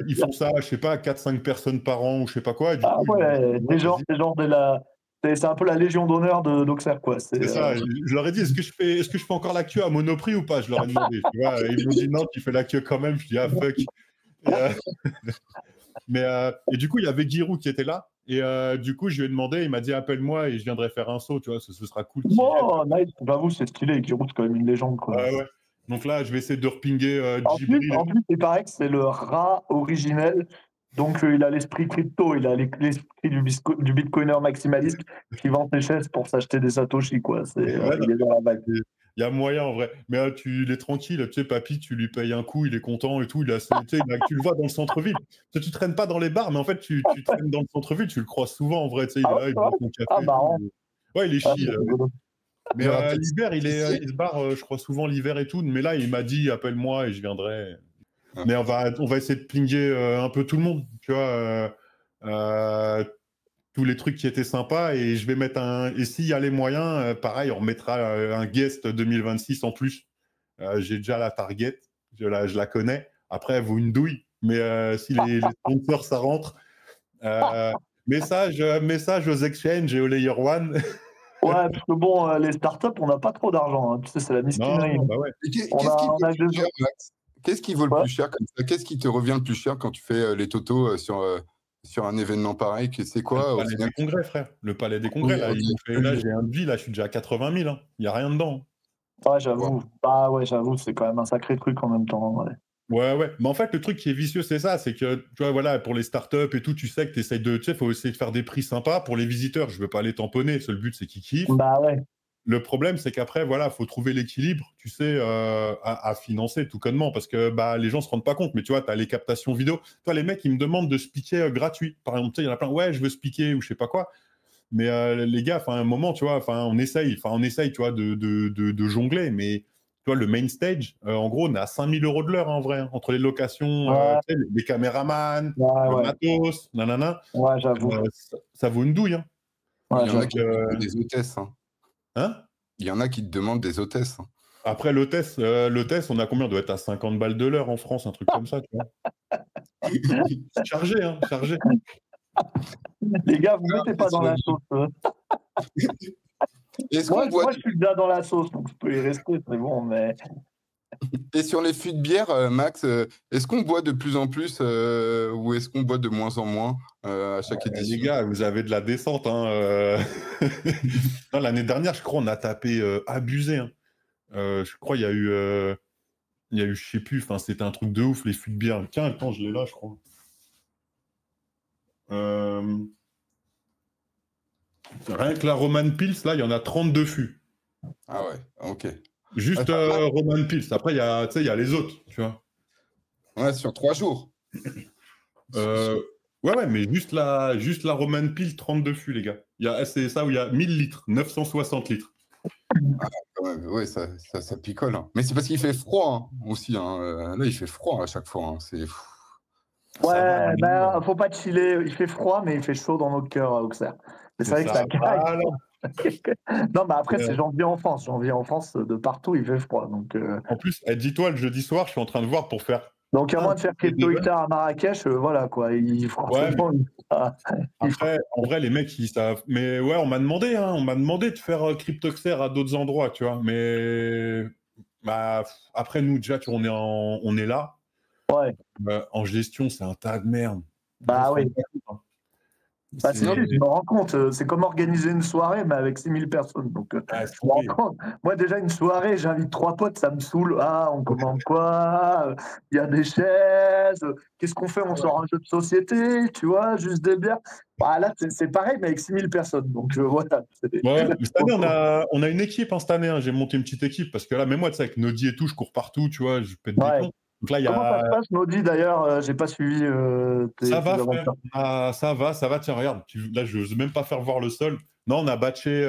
ils font ça, je sais pas, 4-5 personnes par an, ou je sais pas quoi. Et du Ah coup, ouais, des gens de la. C'est un peu la légion d'honneur d'Auxerre, quoi. c'est ça. Je leur ai dit, est-ce que je fais encore la queue à Monoprix ou pas? Je leur ai demandé. Tu vois, ils m'ont dit non, tu fais la queue quand même. Je dis, ah fuck. Et, Et du coup, il y avait Giroud qui était là. Et du coup, je lui ai demandé, il m'a dit appelle-moi et je viendrai faire un saut, tu vois, ce sera cool. Oh, nice. J'avoue, c'est stylé. Giroud, c'est quand même une légende, quoi. Ouais. Donc là, je vais essayer de repinguer En Djibril. plus, il paraît que c'est le rat originel. Donc, il a l'esprit crypto, il a l'esprit du bitcoiner maximaliste qui vend ses chaises pour s'acheter des satoshi, quoi. Il est dans la vague. Il y a moyen en vrai. Mais il est tranquille, tu sais, papy, tu lui payes un coup, il est content et tout. Tu le vois dans le centre-ville. Tu traînes pas dans les bars, mais en fait, tu traînes dans le centre-ville, tu le croises souvent en vrai. Tu sais, il est là, il boit son café. Ah, marrant. Ouais, il est chill. Mais l'hiver, il se barre, je crois, souvent l'hiver et tout. Mais là, il m'a dit appelle-moi et je viendrai. Mais on va essayer de pinguer un peu tout le monde, tu vois. Tous les trucs qui étaient sympas et je vais mettre et s'il y a les moyens, pareil, on remettra un guest 2026 en plus. J'ai déjà la target, je la connais. Après, elle vaut une douille, mais si les sponsors ça rentre, message aux exchanges et aux layer one. Ouais, parce que bon, les startups, on n'a pas trop d'argent. Hein. Tu sais, c'est la miskinerie. Non, bah ouais. Qu'est-ce qui vaut le plus cher comme ça? Qu'est-ce qui te revient le plus cher quand tu fais les totaux sur un événement pareil? C'est quoi le palais des congrès, frère. Le palais des congrès, là, là j'ai un devis, là, je suis déjà à 80 000. Hein. Il n'y a rien dedans. Ouais, j'avoue. Bah ouais, j'avoue, c'est quand même un sacré truc en même temps. Ouais. Mais en fait, le truc qui est vicieux, c'est ça. C'est que, tu vois, voilà, pour les startups et tout, tu sais que tu essayes de. Tu sais, faut essayer de faire des prix sympas pour les visiteurs. Je veux pas les tamponner. Le but, c'est qu'ils kiffent. Bah ouais. Le problème, c'est qu'après, voilà, faut trouver l'équilibre, tu sais, à financer tout connement, parce que bah, les gens se rendent pas compte. Mais tu vois, tu as les captations vidéo. Toi, les mecs, ils me demandent de speaker gratuit. Par exemple, tu sais, il y en a plein, ouais, je veux speaker ou je sais pas quoi. Mais les gars, à un moment, tu vois, on essaye, tu vois, de jongler. Mais tu vois, le main stage, en gros, on est à 5 000 € de l'heure, en vrai, hein, entre les locations, tu sais, les caméramans, le matos, nanana. Ouais, j'avoue. Ça vaut une douille. Hein. Ouais, il y en a qui demandent des hôtesses. Hein? Il y en a qui te demandent des hôtesses. Après, l'hôtesse, on a combien? On doit être à 50 balles de l'heure en France, un truc comme ça, tu vois. Chargé, hein, chargé. Les gars, vous ne mettez pas dans la sauce. Moi, je suis déjà dans la sauce, donc je peux y rester, c'est bon, mais... Et sur les fûts de bière, Max, est-ce qu'on boit de plus en plus ou est-ce qu'on boit de moins en moins à chaque édition? Les gars, vous avez de la descente. Hein, l'année dernière, je crois, on a tapé abusé. Hein. Je crois il y a eu, je sais plus, c'était un truc de ouf, les fûts de bière. Tiens, attends, je l'ai là, je crois. Rien que la Roman Pils, là, il y en a 32 fûts. Ah ouais, ok. Juste Roman Pils. Après, il y a les autres, tu vois. Ouais, sur 3 jours. Ouais, mais juste la Roman Pils, 32 fûts, les gars. C'est ça où il y a 1000 litres, 960 litres. Ah, ouais, ça picole. Hein. Mais c'est parce qu'il fait froid hein, aussi. Hein. Là, il fait froid à chaque fois. Hein. C'est... Ouais, ben, faut pas chiller. Il fait froid, mais il fait chaud dans notre cœur, Auxerre. C'est vrai que ça craque. Non, mais après, c'est janvier en France. Janvier en France, de partout, il fait froid. Donc, En plus, dis-toi, le jeudi soir, je suis en train de voir pour faire. Donc, à moins de faire Crypto Hectare à Marrakech, voilà quoi. Après, en vrai, les mecs, ils savent. Mais ouais, on m'a demandé de faire Cryptoxer à d'autres endroits, tu vois. Mais bah, après, nous, déjà, tu vois, on est là. Ouais. En gestion, c'est un tas de merde. Bah oui. Bah, je me rends compte, c'est comme organiser une soirée, mais avec 6000 personnes. Donc, je me rends compte. Moi, déjà, une soirée, j'invite 3 potes, ça me saoule. Ah, on commande quoi? Il y a des chaises. Qu'est-ce qu'on fait? On sort un jeu de société, tu vois, juste des bières. Bah, là, c'est pareil, mais avec 6000 personnes. Donc, voilà. Ouais, cette année, on a une équipe, hein, cette année. Hein. J'ai monté une petite équipe parce que là, même moi, tu sais, avec Nodi et tout, je cours partout, tu vois, je pète des plombs. Donc là, Comment ça se passe, Nodi, d'ailleurs? J'ai pas suivi ça va, frère. Ça va. Tiens, regarde. Là, je n'ose même pas faire voir le sol. Non, on a batché,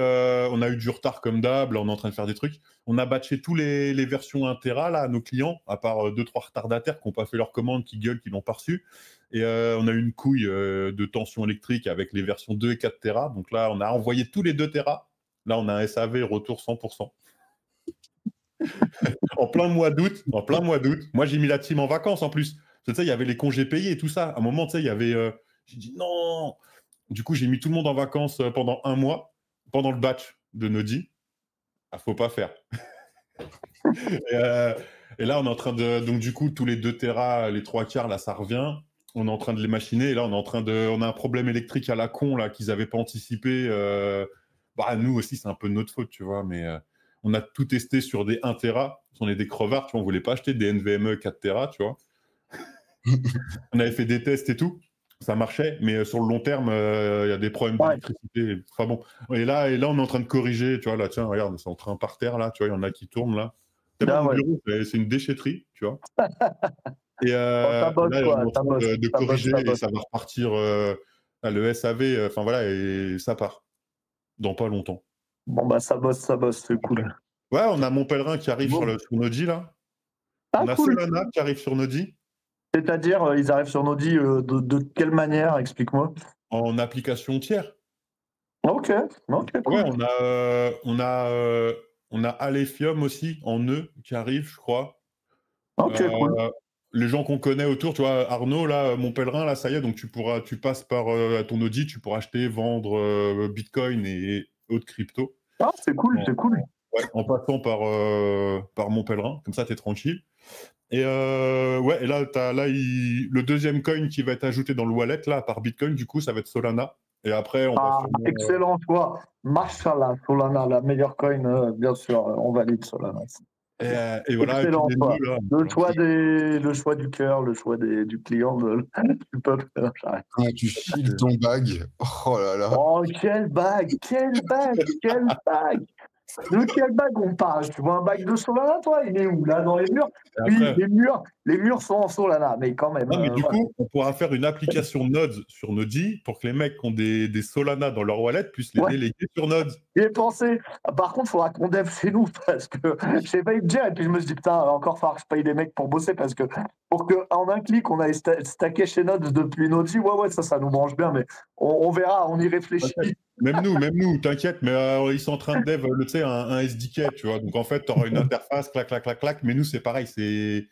on a eu du retard comme d'hab. Là, on est en train de faire des trucs. On a batché tous les versions 1 Tera, là, à nos clients, à part 2-3 retardataires qui n'ont pas fait leur commande, qui gueulent, qui l'ont pas reçu. Et on a eu une couille de tension électrique avec les versions 2 et 4 Tera. Donc là, on a envoyé tous les 2 Tera. Là, on a un SAV retour 100%. En plein mois d'août. Moi, j'ai mis la team en vacances en plus. Tu sais, il y avait les congés payés et tout ça. À un moment, tu sais, il y avait. J'ai dit non. Du coup, j'ai mis tout le monde en vacances pendant 1 mois, pendant le batch de Nodi. Ah, faut pas faire. Et là, on est en train de. Donc, du coup, tous les 2 Tera, les 3 quarts, là, ça revient. on est en train de les machiner. Et là, on a un problème électrique à la con là qu'ils n'avaient pas anticipé. Bah, nous aussi, c'est un peu de notre faute, tu vois. Mais on a tout testé sur des 1 Tera. On est des crevards, tu vois. On voulait pas acheter des NVMe 4 Tera, tu vois. On avait fait des tests et tout. Ça marchait, mais sur le long terme, il y a des problèmes d'électricité. Enfin bon. Et là, on est en train de corriger, tu vois. Là, tiens, regarde, c'est en train par terre, là. Tu vois, il y en a qui tournent, là. Mon bureau, c'est une déchetterie, tu vois. Et Ça bosse, là, quoi. on est en Ça train bosse, de ça bosse, corriger ça et bosse. ça va repartir à le SAV. Enfin voilà, et ça part dans pas longtemps. Bon, bah, ça bosse, c'est cool. Ouais, on a mon pèlerin qui arrive sur Nodi, là. Ah, On a cool. Solana qui arrive sur Nodi. C'est-à-dire, ils arrivent sur Nodi de quelle manière? Explique-moi. En application tiers. Ok, cool. Ouais, on a Alephium aussi en nœud qui arrive, je crois. Ok, cool. Les gens qu'on connaît autour, tu vois, Arnaud, là, mon pèlerin, là, ça y est, donc tu passes par ton Audi, tu pourras acheter, vendre Bitcoin et autres cryptos. Ah, c'est cool, c'est cool. Ouais, en passant par mon pèlerin, comme ça, t'es tranquille. Et ouais, et là, le deuxième coin qui va être ajouté dans le wallet, là, par Bitcoin, du coup, ça va être Solana. Et après, on va sûrement... Excellent choix. Mashallah, Solana, la meilleure coin, bien sûr, on valide Solana. Et voilà, excellent choix. Là, le choix du cœur, le choix du client, du peuple. Tu files ton bag. Oh là là. Oh, quelle bague, quelle bague, quelle bague. De quel bague on parle? Tu vois un bague de Solana, toi? Il est où? Là, dans les murs? Oui, les murs sont en Solana, mais quand même. Non, mais du coup, on pourra faire une application Nodes sur Nodi pour que les mecs qui ont des Solana dans leur wallet puissent les déléguer sur Nodes. J'y ai pensé. Par contre, il faudra qu'on dev chez nous parce que je sais pas y te dire. Et puis je me suis dit, putain, encore falloir que je paye des mecs pour bosser parce que pour qu'en un clic, on aille stacker chez Nodes depuis Nodi, ouais, ça nous branche bien, mais on verra, on y réfléchit. Même nous, t'inquiète, mais ils sont en train de dev, tu sais, un SDK, tu vois. Donc en fait, tu auras une interface, clac, mais nous, c'est pareil, c'est...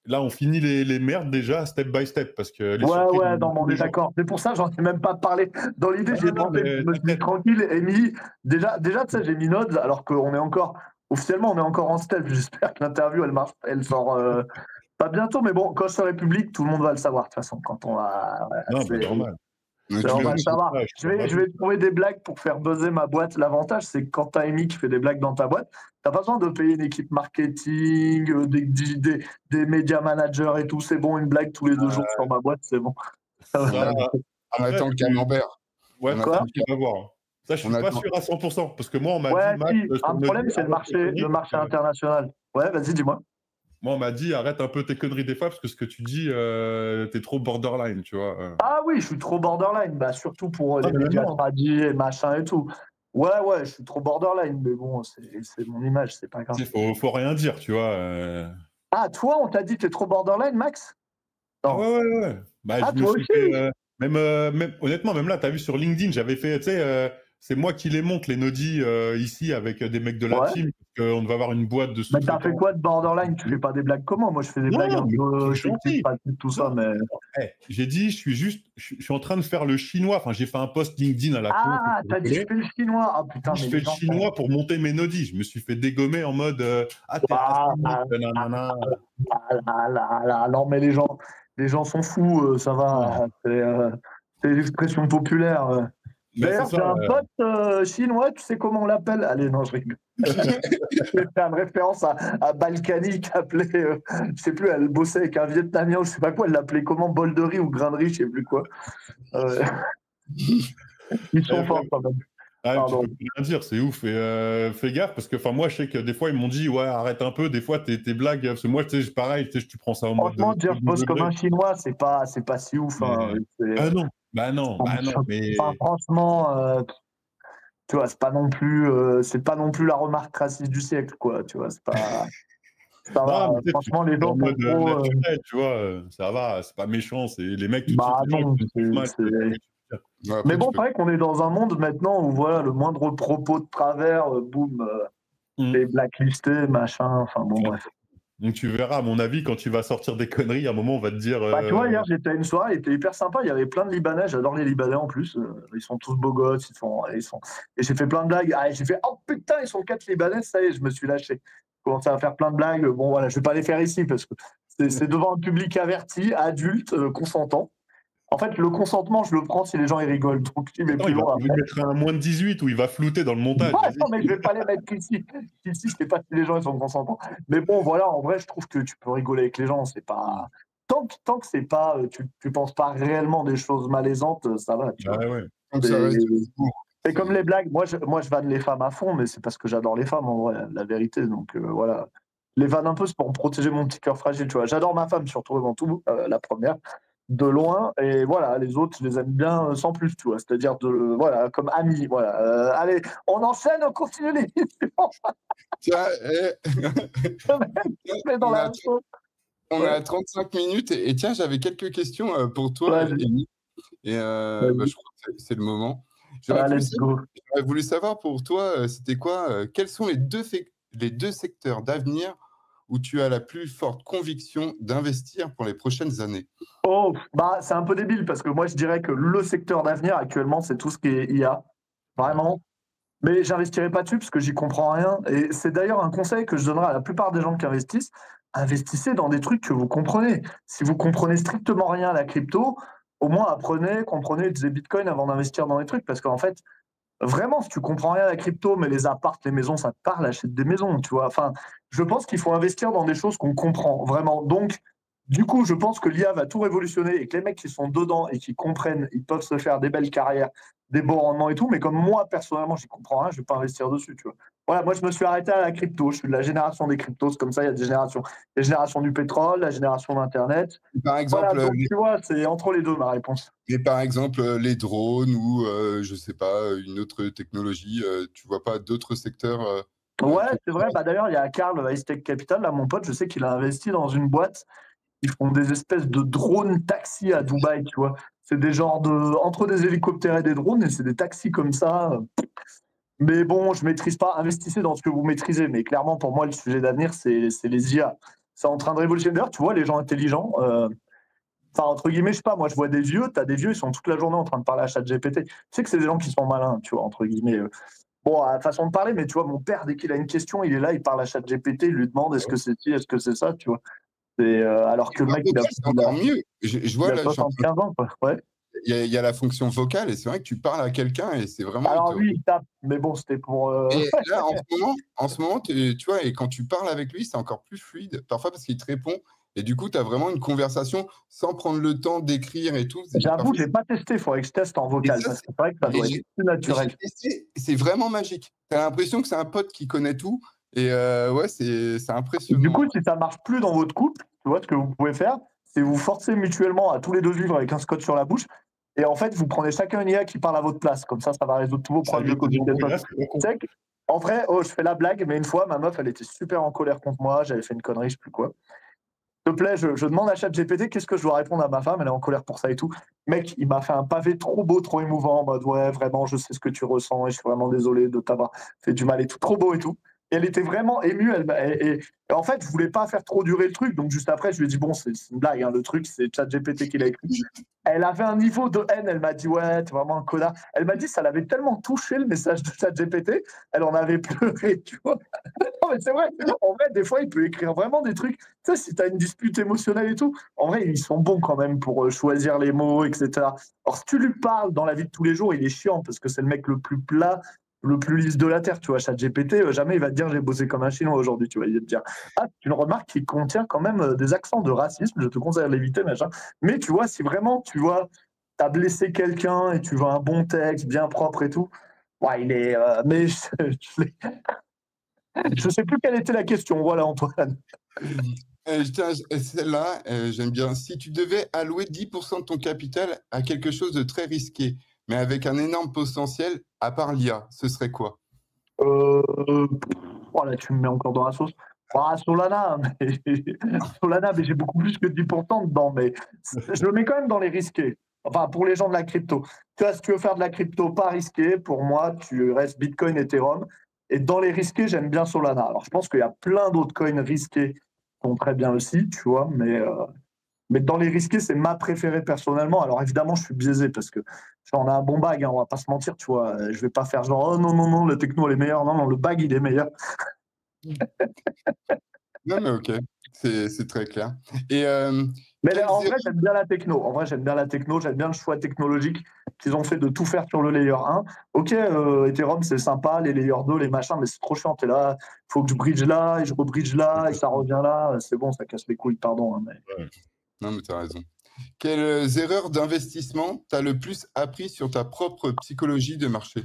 Là, on finit les merdes déjà, step by step, parce que les surprises... Ouais, non, on est d'accord. C'est pour ça, j'en ai même pas parlé. Dans l'idée, j'ai pensé, je me suis mis tranquille et mis... Déjà, tu sais, j'ai mis Nodes, alors qu'on est encore... Officiellement, on est encore en stealth. J'espère que l'interview, elle marche, elle sort pas bientôt, mais bon, quand je serai public, tout le monde va le savoir, de toute façon, quand on va... Non, c'est normal. On va le savoir. Je vais trouver des blagues pour faire buzzer ma boîte. L'avantage, c'est que quand tu as Amy qui fait des blagues dans ta boîte, tu n'as pas besoin de payer une équipe marketing, des médias managers et tout. C'est bon, une blague tous les 2 jours sur ma boîte, c'est bon. On attend le camembert. Ouais, quoi tu vas voir. Ça, je suis pas sûr à 100%, parce que moi, on m'a dit... Max, un problème, c'est le marché international. Ouais, vas-y, dis-moi. Moi, on m'a dit, arrête un peu tes conneries des fois, parce que ce que tu dis, t'es trop borderline, tu vois. Ah oui, je suis trop borderline, surtout pour les médias tradis et machin et tout. Ouais, je suis trop borderline, mais bon, c'est mon image, c'est pas grave. Faut rien dire, tu vois. Ah, toi, on t'a dit t'es trop borderline, Max? Non. Ah ouais. Bah, je me suis fait, même, honnêtement, même là, t'as vu sur LinkedIn, j'avais fait, tu sais, c'est moi qui les monte, les Nodi, ici, avec des mecs de la team, parce qu'on va avoir une boîte de Mais t'as fait quoi de borderline? Tu fais pas des blagues comment? Moi, je fais des blagues un peu tout ça, mais... J'ai dit, je suis en train de faire le chinois. Enfin, j'ai fait un post LinkedIn à la con. Ah, t'as dit, je fais le chinois. Ah, putain, je fais le chinois pour monter mes Nodi. Je me suis fait dégommer en mode, non, mais les gens sont fous, ça va. C'est l'expression populaire. D'ailleurs, j'ai un pote chinois, tu sais comment on l'appelle? Allez, non, je rigole. Je vais faire une référence à Balkany qui appelait, je sais plus, elle bossait avec un Vietnamien ou je sais pas quoi, elle l'appelait comment, bol de riz ou grain de riz, je sais plus quoi. Ils sont forts quand même. Tu peux rien dire, c'est ouf. Et fais gaffe, parce que moi, je sais que des fois, ils m'ont dit, ouais, arrête un peu, des fois, tes blagues, parce que moi, tu sais, pareil, tu prends ça en mode... Franchement, dire je bosse comme un chinois, c'est pas si ouf. Ah non. Bah non, mais... Enfin, franchement, tu vois, c'est pas non plus la remarque raciste du siècle, quoi, tu vois, c'est pas... Ça va, franchement, les gens sont trop... naturel, tu vois, ça va, c'est pas méchant, c'est les mecs... non, mais bon, c'est vrai qu'on est dans un monde maintenant où, voilà, le moindre propos de travers, boum, les blacklistés, machin, enfin bon, bref. Donc tu verras, à mon avis, quand tu vas sortir des conneries, à un moment, on va te dire... tu vois, hier, j'étais à une soirée, il était hyper sympa, il y avait plein de Libanais, j'adore les Libanais en plus, ils sont tous beaux gosses, et j'ai fait plein de blagues, j'ai fait, oh putain, ils sont 4 Libanais, ça y est, je me suis lâché. J'ai commencé à faire plein de blagues, bon voilà, je vais pas les faire ici, parce que C'est devant un public averti, adulte, consentant. En fait, le consentement, je le prends si les gens ils rigolent. Donc, je vais Attends, plus il va loin. il mettre un moins de 18 ou il va flouter dans le montage. Ouais, Vas-y. non, mais je vais pas les mettre ici. Ici, je sais pas si les gens ils sont consentants. Mais bon, voilà, en vrai, je trouve que tu peux rigoler avec les gens. C'est pas tant que c'est pas, tu penses pas réellement des choses malaisantes, ça va, tu Ah vois. ouais. Donc ça C'est reste de l'humour. c'est comme C'est- les blagues. Moi, je vanne les femmes à fond, mais c'est parce que j'adore les femmes, en vrai, la vérité. Donc voilà. Les vannes un peu, c'est pour protéger mon petit cœur fragile, tu vois. J'adore ma femme, surtout avant tout, la première, de loin. Et voilà, les autres, je les aime bien sans plus, tu vois. C'est-à-dire, voilà, comme amis. Voilà. Allez, on enchaîne, on continue l'émission. Tiens, Mais dans on la a, sauce. on Ouais, a 35 minutes et tiens, j'avais quelques questions pour toi, vas-y, Émy. Et vas-y. je crois que c'est le moment. Let's go. J'aurais voulu savoir pour toi, c'était quoi, quels sont les deux secteurs d'avenir où tu as la plus forte conviction d'investir pour les prochaines années? Oh, bah, c'est un peu débile parce que moi, je dirais que le secteur d'avenir actuellement, c'est tout ce qui est IA. Vraiment. Mais j'investirai pas dessus parce que j'y comprends rien. Et c'est d'ailleurs un conseil que je donnerai à la plupart des gens qui investissent. Investissez dans des trucs que vous comprenez. Si vous comprenez strictement rien à la crypto, au moins apprenez, comprenez, utilisez Bitcoin avant d'investir dans des trucs. Parce qu'en fait, vraiment, si tu comprends rien à la crypto, mais les apparts, les maisons, ça te parle, achète des maisons, tu vois. Enfin, je pense qu'il faut investir dans des choses qu'on comprend vraiment. Donc, du coup, je pense que l'IA va tout révolutionner et que les mecs qui sont dedans et qui comprennent, ils peuvent se faire des belles carrières, des beaux rendements et tout. Mais comme moi, personnellement, j'y comprends rien, je vais pas investir dessus, tu vois. Voilà, moi, je me suis arrêté à la crypto. Je suis de la génération des cryptos. C'est comme ça, il y a des générations. La génération du pétrole, la génération d'Internet. Par Voilà, exemple, donc tu vois, c'est entre les deux ma réponse. les drones ou je sais pas, une autre technologie, tu vois pas d'autres secteurs Ouais, qui c'est vrai. Bah, d'ailleurs, il y a Karl, Ice Tech Capital, là, mon pote, je sais qu'il a investi dans une boîte. Ils font des espèces de drones taxis à Dubaï, tu vois. C'est des genres de. Entre des hélicoptères et des drones, et c'est des taxis comme ça. Mais bon, je maîtrise pas. Investissez dans ce que vous maîtrisez. Mais clairement, pour moi, le sujet d'avenir, c'est les IA. C'est en train de révolutionner. D'ailleurs, tu vois, les gens intelligents. Enfin, entre guillemets, je sais pas, moi, je vois des vieux. Tu as des vieux, ils sont toute la journée en train de parler à ChatGPT. Tu sais que c'est des gens qui sont malins, tu vois, entre guillemets. Bon, à la façon de parler, mais tu vois, mon père, dès qu'il a une question, il est là, il parle à ChatGPT, il lui demande est-ce que c'est ci, est-ce que c'est ça, tu vois. Alors que le voix mec, vocale, c'est encore mieux. Je il vois a là, 75 ans, quoi. Ouais. il y a la fonction vocale et c'est vrai que tu parles à quelqu'un et c'est vraiment il Alors te lui, il tape, mais bon, c'était pour. et là, en ce moment, tu vois, et quand tu parles avec lui, c'est encore plus fluide, parfois parce qu'il te répond et du coup, tu as vraiment une conversation sans prendre le temps d'écrire et tout. J'avoue, Parfois, j'ai pas testé, il faudrait que je teste en et vocal, ça, parce que c'est vrai que ça et doit être plus j'ai naturel. testé, c'est vraiment magique. Tu as l'impression que c'est un pote qui connaît tout et ouais, c'est Du impressionnant. coup, si ça marche plus dans votre couple, tu vois, ce que vous pouvez faire, c'est vous forcer mutuellement à tous les deux vivre avec un scotch sur la bouche. Et en fait, vous prenez chacun une IA qui parle à votre place. Comme ça va résoudre tous vos Ça problèmes de évite des communication. embrouilles. Ah, c'est pas con. Tu sais en vrai, oh, je fais la blague, mais une fois, ma meuf, elle était super en colère contre moi. J'avais fait une connerie, je sais plus quoi. S'il te plaît, je demande à ChatGPT qu'est-ce que je dois répondre à ma femme, elle est en colère pour ça et tout. Mec, il m'a fait un pavé trop beau, trop émouvant, en mode ouais, vraiment, je sais ce que tu ressens et je suis vraiment désolé de t'avoir fait du mal et tout, trop beau et tout. Et elle était vraiment émue. Et en fait, je voulais pas faire trop durer le truc, donc juste après, je lui ai dit bon, c'est une blague, hein, le truc, c'est ChatGPT qui l'a écrit. Elle avait un niveau de haine, elle m'a dit ouais, t'es vraiment un connard. Elle m'a dit ça l'avait tellement touché le message de ChatGPT, elle en avait pleuré, tu vois. Non, mais c'est vrai, en vrai, des fois, il peut écrire vraiment des trucs. Tu sais, si tu as une dispute émotionnelle et tout, en vrai, ils sont bons quand même pour choisir les mots, etc. Alors, si tu lui parles dans la vie de tous les jours, il est chiant parce que c'est le mec le plus plat, le plus lisse de la Terre. Tu vois, ChatGPT, jamais il va te dire j'ai bossé comme un Chinois aujourd'hui. Tu vois, il va te dire ah, tu une remarque qui contient quand même des accents de racisme, je te conseille de l'éviter, machin. Mais tu vois, si vraiment, tu vois, t'as blessé quelqu'un et tu veux un bon texte bien propre et tout, ouais, il est. Mais je sais plus quelle était la question. Voilà, Antoine. Tiens, celle-là, j'aime bien. Si tu devais allouer 10% de ton capital à quelque chose de très risqué, mais avec un énorme potentiel, à part l'IA, ce serait quoi? Voilà, tu me mets encore dans la sauce. Ah, Solana, mais, Solana, mais j'ai beaucoup plus que 10% dedans, mais je le mets quand même dans les risqués. Enfin, pour les gens de la crypto. Tu vois, si tu veux faire de la crypto pas risqué, pour moi, tu restes Bitcoin, Ethereum. Et dans les risqués, j'aime bien Solana. Alors, je pense qu'il y a plein d'autres coins risqués qui sont très bien aussi, tu vois, mais dans les risqués, c'est ma préférée personnellement. Alors évidemment, je suis biaisé parce que on a un bon bag, hein, on va pas se mentir, tu vois. Je vais pas faire genre oh non non non, la techno elle est meilleure. Non non, le bag il est meilleur. Non, mais ok. c'est très clair. Et Mais quelles en vrai, erreurs- j'aime bien la techno. En vrai, j'aime bien la techno, j'aime bien le choix technologique qu'ils ont fait de tout faire sur le layer 1. Ok, Ethereum, c'est sympa, les layer 2, les machins, mais c'est trop chiant. T'es là, faut que je bridge là, et je rebridge là, et ça revient là. C'est bon, ça casse les couilles, pardon. Hein, mais... Non, mais tu as raison. Quelles erreurs d'investissement t'as le plus appris sur ta propre psychologie de marché?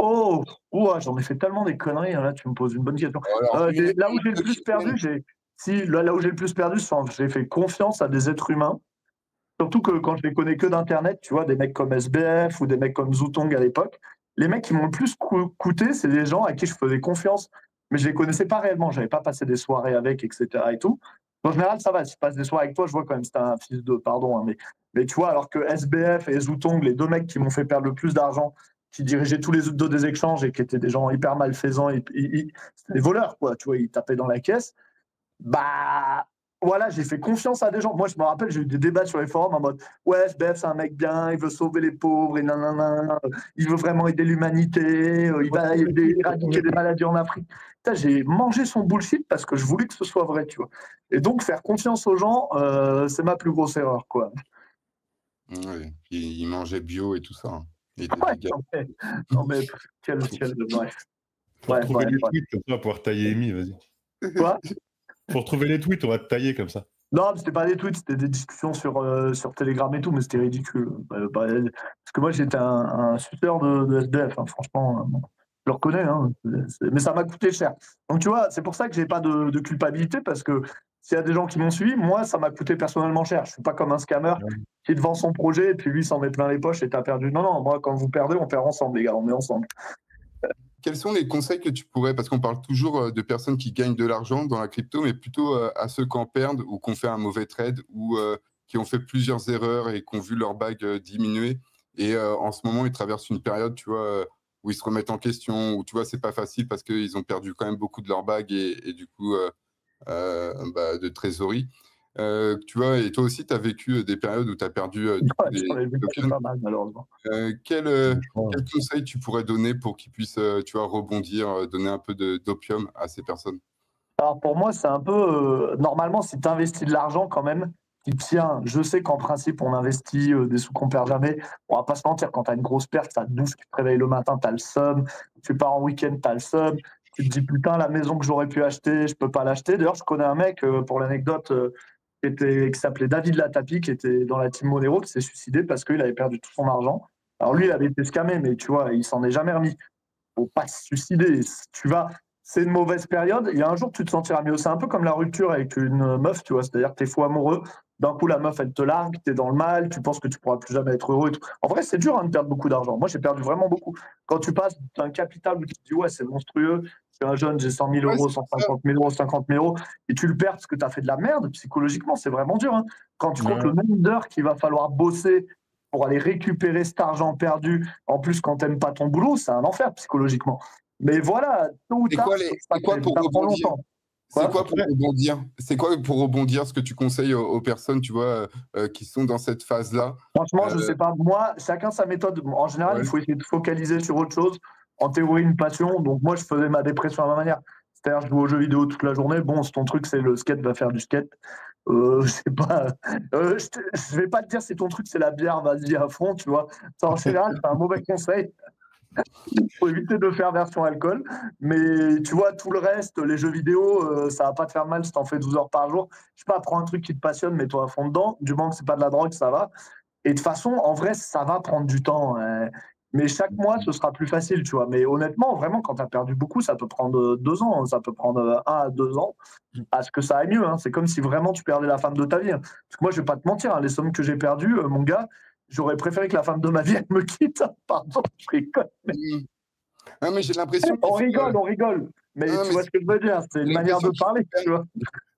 Oh, ouah, j'en ai fait tellement des conneries, hein, là, tu me poses une bonne question. Alors, Là où j'ai le plus perdu, là où j'ai le plus perdu, j'ai fait confiance à des êtres humains. Surtout que quand je les connais que d'internet, tu vois, des mecs comme SBF ou des mecs comme Zootong à l'époque, les mecs qui m'ont le plus coûté, c'est des gens à qui je faisais confiance, mais je les connaissais pas réellement. J'avais pas passé des soirées avec, etc. et tout. En général, ça va. Si je passe des soirées avec toi, je vois quand même si t'es un fils de pardon. Hein, mais tu vois, alors que SBF et Zootong, les deux mecs qui m'ont fait perdre le plus d'argent, qui dirigeaient tous les deux des échanges et qui étaient des gens hyper malfaisants, c'était des voleurs, quoi. Tu vois, ils tapaient dans la caisse. Bah, voilà, j'ai fait confiance à des gens. Moi, je me rappelle, j'ai eu des débats sur les forums en mode ouais, SBF, c'est un mec bien, il veut sauver les pauvres, et nanana, il veut vraiment aider l'humanité, il va éradiquer des maladies en Afrique. Putain, j'ai mangé son bullshit parce que je voulais que ce soit vrai, tu vois. Et donc, faire confiance aux gens, c'est ma plus grosse erreur, quoi. ouais, il mangeait bio et tout ça, hein. Il était Ouais, vegan. non, mais bref. Faut Ouais, retrouver ouais, les ouais. tweets comme ça, on va pouvoir tailler Amy, vas-y. Quoi? Faut retrouver les tweets, on va te tailler comme ça. Non, c'était pas des tweets, c'était des discussions sur Telegram et tout, mais c'était ridicule. Parce que moi, j'étais un suceur de SBF, hein, franchement. Bon, je le reconnais, hein, mais ça m'a coûté cher. Donc, tu vois, c'est pour ça que j'ai pas de culpabilité, parce que s'il y a des gens qui m'ont suivi, moi, ça m'a coûté personnellement cher. Je suis pas comme un scammer qui te vend son projet et puis lui s'en met plein les poches et t'as perdu. Non, non, moi, quand vous perdez, on perd ensemble, les gars, on est ensemble. Quels sont les conseils que tu pourrais, parce qu'on parle toujours de personnes qui gagnent de l'argent dans la crypto, mais plutôt à ceux qui en perdent ou qui ont fait un mauvais trade ou qui ont fait plusieurs erreurs et qui ont vu leur bague diminuer. Et en ce moment, ils traversent une période, tu vois, où ils se remettent en question, où tu vois, c'est pas facile parce qu'ils ont perdu quand même beaucoup de leur bague et du coup de trésorerie. Tu vois, et toi aussi, tu as vécu des périodes où tu as perdu du coup, Ouais, j'en ai vu tokens. pas mal, malheureusement. Quel conseil tu pourrais donner pour qu'ils puissent, tu vois, rebondir, donner un peu d'opium à ces personnes? Alors pour moi, c'est un peu. Normalement, si tu investis de l'argent quand même, tiens, je sais qu'en principe, on investit des sous qu'on perd jamais. On va pas se mentir, quand tu as une grosse perte, ça te bouffe, tu te réveilles le matin, tu as le seum, tu pars en week-end, tu as le seum, tu te dis putain, la maison que j'aurais pu acheter, je peux pas l'acheter. D'ailleurs, je connais un mec, pour l'anecdote, qui s'appelait David Latapi, qui était dans la team Monero, qui s'est suicidé parce qu'il avait perdu tout son argent. Alors lui, il avait été scamé, mais tu vois, il s'en est jamais remis. Faut pas se suicider. C'est une mauvaise période. Il y a un jour, tu te sentiras mieux. C'est un peu comme la rupture avec une meuf, tu vois. C'est-à-dire que tu es fou amoureux. D'un coup, la meuf, elle te largue, tu es dans le mal, tu penses que tu pourras plus jamais être heureux et tout. En vrai, c'est dur hein, de perdre beaucoup d'argent. Moi, j'ai perdu vraiment beaucoup. Quand tu passes d'un capital où tu te dis, ouais, c'est monstrueux, je suis un jeune, j'ai 100 000 Ouais, euros, c'est ça. 150 000 euros, 50 000 euros, et tu le perds parce que tu as fait de la merde, psychologiquement, c'est vraiment dur. Hein. Quand tu comptes le nombre d'heures qu'il va falloir bosser pour aller récupérer cet argent perdu, en plus, quand tu n'aimes pas ton boulot, c'est un enfer psychologiquement. Mais voilà, tôt ou tard, C'est quoi pour ça prend rebondir? longtemps. C'est Quoi quoi pour rebondir? C'est quoi pour rebondir ce que tu conseilles aux personnes, tu vois, qui sont dans cette phase-là? Franchement, je sais pas. Moi, chacun sa méthode. En général, Ouais. il faut essayer de focaliser sur autre chose. En théorie, une passion. Donc moi, je faisais ma dépression à ma manière. C'est-à-dire, je jouais aux jeux vidéo toute la journée. Bon, si ton truc, c'est le skate, va faire du skate. Je sais pas. Je vais pas te dire si ton truc, c'est la bière, vas-y à fond, tu vois. Ça, en général, c'est un mauvais conseil. Il faut éviter de faire version alcool. Mais tu vois, tout le reste, les jeux vidéo, ça va pas te faire mal si t'en fais 12 heures par jour. Je sais pas, prends un truc qui te passionne, mets-toi à fond dedans. Du moment que c'est pas de la drogue, ça va. Et de toute façon, en vrai, ça va prendre du temps. Mais chaque mois, ce sera plus facile, tu vois. Mais honnêtement, vraiment, quand tu as perdu beaucoup, ça peut prendre 2 ans. Ça peut prendre 1 à 2 ans à ce que ça aille mieux. Hein. C'est comme si vraiment tu perdais la femme de ta vie. Hein. Parce que moi, je vais pas te mentir, hein, les sommes que j'ai perdues, mon gars, j'aurais préféré que la femme de ma vie, elle me quitte. Pardon, je rigole. Mmh. Ah, mais j'ai l'impression On rigole, on rigole. Mais tu vois ce que je veux dire, c'est une manière de parler, tu vois.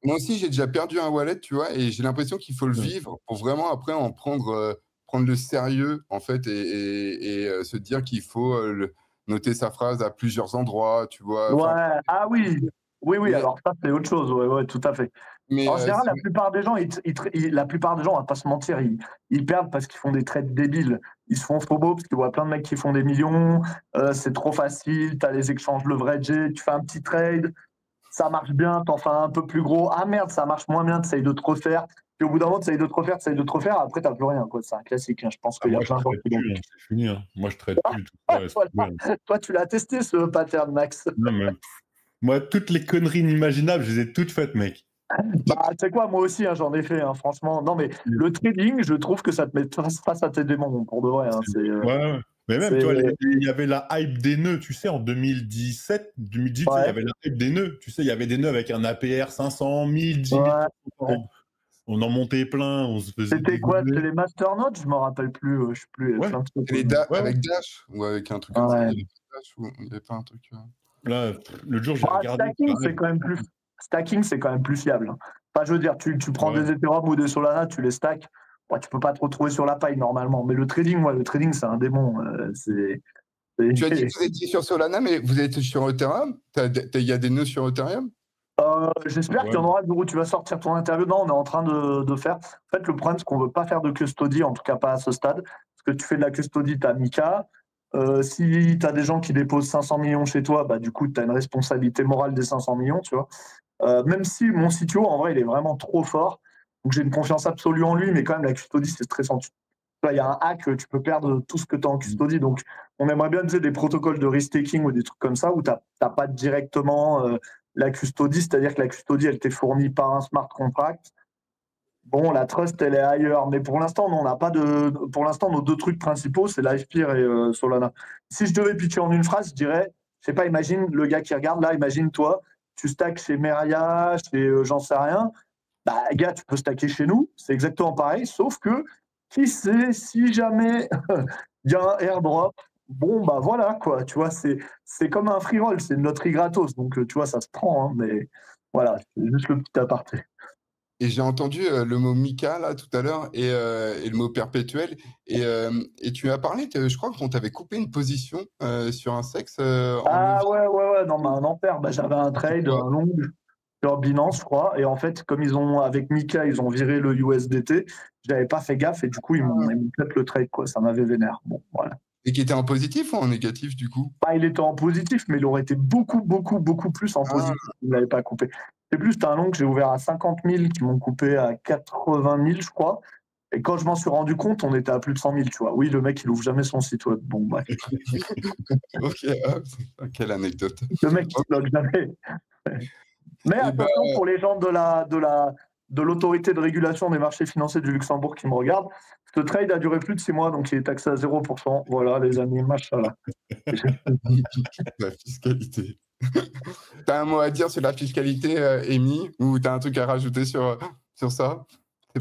Moi aussi, j'ai déjà perdu un wallet, tu vois, et j'ai l'impression qu'il faut le vivre pour vraiment après en prendre le sérieux, en fait, et se dire qu'il faut noter sa phrase à plusieurs endroits, tu vois. Enfin, Ouais, ah oui, oui, alors ça, c'est autre chose, ouais, tout à fait. mais En général, la plupart des gens, la plupart des gens, on va pas se mentir, ils perdent parce qu'ils font des trades débiles. Ils se font FOMO parce qu'ils voient plein de mecs qui font des millions, c'est trop facile, tu as les échanges leveragés, tu fais un petit trade, ça marche bien, t'en fais un peu plus gros. Ah merde, ça marche moins bien, t'essayes de te refaire. Puis au bout d'un moment, t'essayes de te refaire, après t'as plus rien, quoi. C'est un classique, hein. Je pense Ah, qu'il y a moi, je plein de gens traite qui l'ont. plus, hein, c'est fini. Hein. Moi, je traite plus tout ça. Voilà. Toi, tu l'as testé, ce pattern, Max. Non, mais, moi, toutes les conneries inimaginables, je les ai toutes faites, mec. Bah, tu sais quoi, moi aussi, hein, j'en ai fait, hein, franchement. Non, mais le trading, je trouve que ça te met face à tes démons, pour de vrai. Hein. Ouais. Mais même, tu vois, il y avait la hype des nœuds, tu sais, en 2017, 2018, Ouais. il y avait la hype des nœuds. Tu sais, il y avait des nœuds avec un APR 500 000, 10 000, Ouais. on en montait plein, on se faisait C'était quoi? dégoûter. C'était les masternodes? Je me rappelle plus. Je sais plus. Ouais. Plein de trucs. Avec Dash ou avec un truc comme ça. Il y avait Dash ou il y avait pas un truc. Là, le jour, j'ai regardé. Stacking, c'est quand même plus. Stacking, c'est quand même plus fiable. Enfin, je veux dire, tu prends des Ethereum ou des Solana, tu les stacks. Ouais, tu peux pas te retrouver sur la paille normalement. Mais le trading, c'est un démon. Tu as dit que vous étiez sur Solana, mais vous êtes sur Ethereum? Il y a des nœuds sur Ethereum? J'espère qu'il y en aura le jour où tu vas sortir ton interview. Non, on est en train de faire. En fait, le problème, c'est qu'on ne veut pas faire de custody, en tout cas pas à ce stade. Parce que tu fais de la custody, tu as Mika. Si tu as des gens qui déposent 500 millions chez toi, bah, du coup, tu as une responsabilité morale des 500 millions, tu vois. Même si mon CTO, en vrai, il est vraiment trop fort. Donc, j'ai une confiance absolue en lui, mais quand même, la custody, c'est stressant. Il y a un hack, tu peux perdre tout ce que tu as en custody. Donc, on aimerait bien des protocoles de risk-taking ou des trucs comme ça où tu n'as pas directement la custody, c'est-à-dire que la custody, elle t'est fournie par un smart contract. Bon, la trust, elle est ailleurs. Mais pour l'instant, on n'a pas de. Pour l'instant, nos deux trucs principaux, c'est Livepir et Solana. Si je devais pitcher en une phrase, je dirais, je sais pas, imagine le gars qui regarde là, imagine toi, tu stacks chez Meria, chez j'en sais rien. Bah, gars, tu peux stacker chez nous, c'est exactement pareil, sauf que qui sait, si jamais il y a un airdrop, bon, bah voilà, quoi, tu vois, c'est comme un free roll, c'est une loterie gratos, donc tu vois, ça se prend, hein, mais voilà, c'est juste le petit aparté. Et j'ai entendu le mot Mika là tout à l'heure et le mot perpétuel. Et tu as parlé, je crois qu'on t'avait coupé une position sur un sexe Ah ouais, non, mais un enfer, bah, j'avais un trade, Pourquoi? un long sur Binance, je crois, et en fait, comme avec Mika, ils ont viré le USDT, j'avais pas fait gaffe, et du coup, ils m'ont fait le trade, quoi, ça m'avait vénère. Bon, voilà. Et qui était en positif ou en négatif du coup? Bah, il était en positif, mais il aurait été beaucoup plus en positif s'il ne l'avait pas coupé. C'est plus, c'était un long que j'ai ouvert à 50 000, qui m'ont coupé à 80 000, je crois. Et quand je m'en suis rendu compte, on était à plus de 100 000, tu vois. Oui, le mec, il ouvre jamais son site web. Bon, bref. Ok, quelle anecdote. Le mec, il bloque jamais. Mais attention, pour les gens de l'autorité de régulation des marchés financiers du Luxembourg qui me regardent, ce trade a duré plus de 6 mois, donc il est taxé à 0%. Voilà, les amis, machallah. La fiscalité. T'as un mot à dire sur la fiscalité, Amy, ou t'as un truc à rajouter sur ça?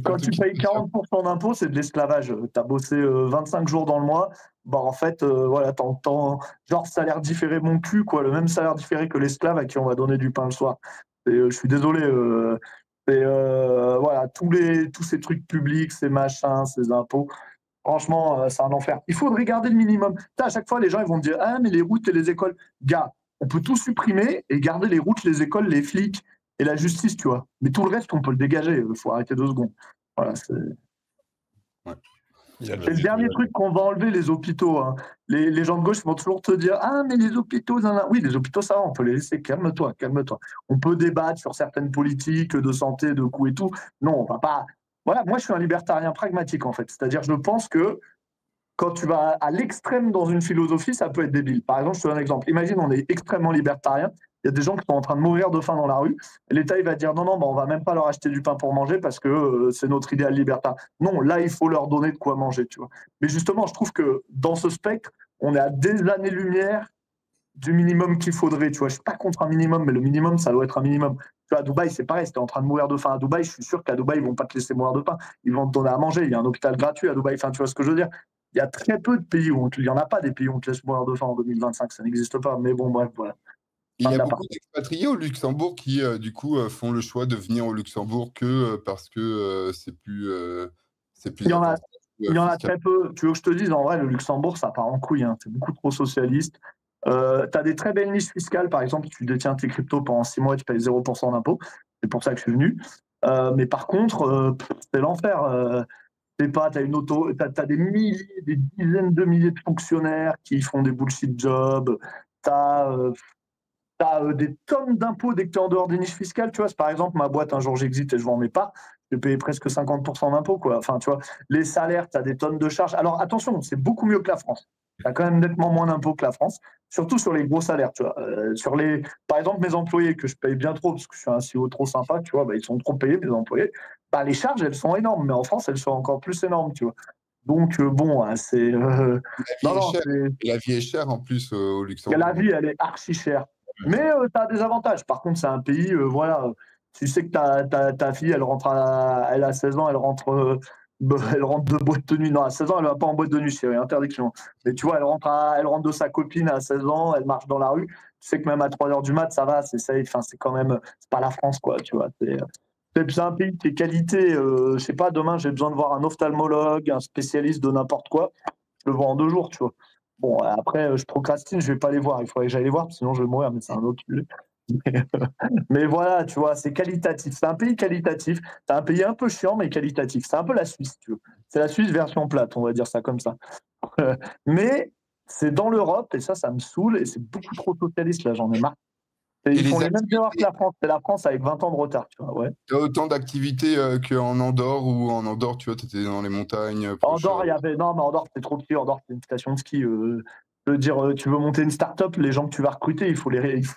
Quand tu payes 40% d'impôts, c'est de l'esclavage. Tu as bossé 25 jours dans le mois. Bah, en fait, voilà, genre salaire différé mon cul, quoi, le même salaire différé que l'esclave à qui on va donner du pain le soir. Je suis désolé. Voilà, tous ces trucs publics, ces machins, ces impôts, franchement, c'est un enfer. Il faudrait garder le minimum. À chaque fois, les gens ils vont me dire ah, mais les routes et les écoles. Gars, on peut tout supprimer et garder les routes, les écoles, les flics et la justice, tu vois. Mais tout le reste, on peut le dégager. Il faut arrêter 2 secondes. Voilà, c'est le dernier truc qu'on va enlever, les hôpitaux. Hein. Les gens de gauche vont toujours te dire ah, mais les hôpitaux, oui, les hôpitaux, ça va, on peut les laisser. Calme-toi. On peut débattre sur certaines politiques de santé, de coûts et tout. Non, on va pas. Voilà, moi, je suis un libertarien pragmatique, en fait. C'est-à-dire, je pense que quand tu vas à l'extrême dans une philosophie, ça peut être débile. Par exemple, je te donne un exemple. Imagine, on est extrêmement libertarien. Il y a des gens qui sont en train de mourir de faim dans la rue. L'État, il va dire non, bah, on va même pas leur acheter du pain pour manger parce que c'est notre idéal libertaire. Non, là, il faut leur donner de quoi manger, tu vois. Mais justement, je trouve que dans ce spectre, on est à des années-lumière du minimum qu'il faudrait. Tu vois, je suis pas contre un minimum, mais le minimum, ça doit être un minimum. Tu vois, à Dubaï, c'est pareil. Si tu es en train de mourir de faim à Dubaï, je suis sûr qu'à Dubaï, ils vont pas te laisser mourir de faim. Ils vont te donner à manger. Il y a un hôpital gratuit à Dubaï. Enfin, tu vois ce que je veux dire. Il y a très peu de pays où il n'y en a pas des pays où on te laisse mourir de faim en 2025. Ça n'existe pas. Mais bon, bref, voilà. Il y a beaucoup d'expatriés au Luxembourg qui, du coup, font le choix de venir au Luxembourg que parce que c'est plus. Il y en a très peu. Tu veux que je te dise, en vrai, le Luxembourg, ça part en couille. Hein. C'est beaucoup trop socialiste. Tu as des très belles niches fiscales. Par exemple, tu détiens tes cryptos pendant 6 mois, tu payes 0% d'impôt. C'est pour ça que je suis venu. Mais par contre, c'est l'enfer. Tu as des milliers, des dizaines de milliers de fonctionnaires qui font des bullshit jobs. Tu as tu as des tonnes d'impôts dès que tu es en dehors des niches fiscales. Tu vois, par exemple, ma boîte, un jour, j'exite et je vends mes parts, je vais payer presque 50% d'impôts, quoi. Enfin, tu vois, les salaires, tu as des tonnes de charges. Alors, attention, c'est beaucoup mieux que la France. Tu as quand même nettement moins d'impôts que la France, surtout sur les gros salaires, tu vois. Par exemple, mes employés, que je paye bien trop, parce que je suis un CEO trop sympa, tu vois, bah, ils sont trop payés, mes employés. Bah, les charges, elles sont énormes, mais en France, elles sont encore plus énormes, tu vois. Donc, bon, c'est. La vie Non, est non, chère. c'est. La vie est chère en plus au La Luxembourg. vie, elle est archi chère. Ouais, Mais ça. tu as des avantages. Par contre, c'est un pays, voilà. Tu sais que ta fille, elle a 16 ans, elle rentre de boîte de nuit. Non, à 16 ans, elle va pas en boîte de nuit, c'est interdiction. Mais tu vois, elle rentre de sa copine à 16 ans, elle marche dans la rue. Tu sais que même à 3 heures du mat, ça va, c'est safe. Enfin, c'est quand même, c'est pas la France, quoi, tu vois. C'est un pays qui est qualité. Je sais pas, demain, j'ai besoin de voir un ophtalmologue, un spécialiste de n'importe quoi. Je le vois en 2 jours, tu vois. Bon, après, je procrastine, je vais pas les voir. Il faudrait que j'aille les voir, sinon je vais mourir, mais c'est un autre sujet. Mais, mais voilà, tu vois, c'est qualitatif. C'est un pays qualitatif. C'est un pays un peu chiant, mais qualitatif. C'est un peu la Suisse, tu veux. C'est la Suisse version plate, on va dire ça comme ça. Mais c'est dans l'Europe, et ça me saoule, et c'est beaucoup trop socialiste, là, j'en ai marre. Et Et ils font les les mêmes erreurs que activités, la France. C'est la France avec 20 ans de retard, tu vois, ouais. tu as autant d'activités qu'en Andorre, ou en Andorre, tu vois, tu étais dans les montagnes proches. Andorre, il y avait. Non, mais Andorre, c'est trop petit. Andorre, c'est une station de ski. Je veux dire, tu veux monter une start-up, les gens que tu vas recruter,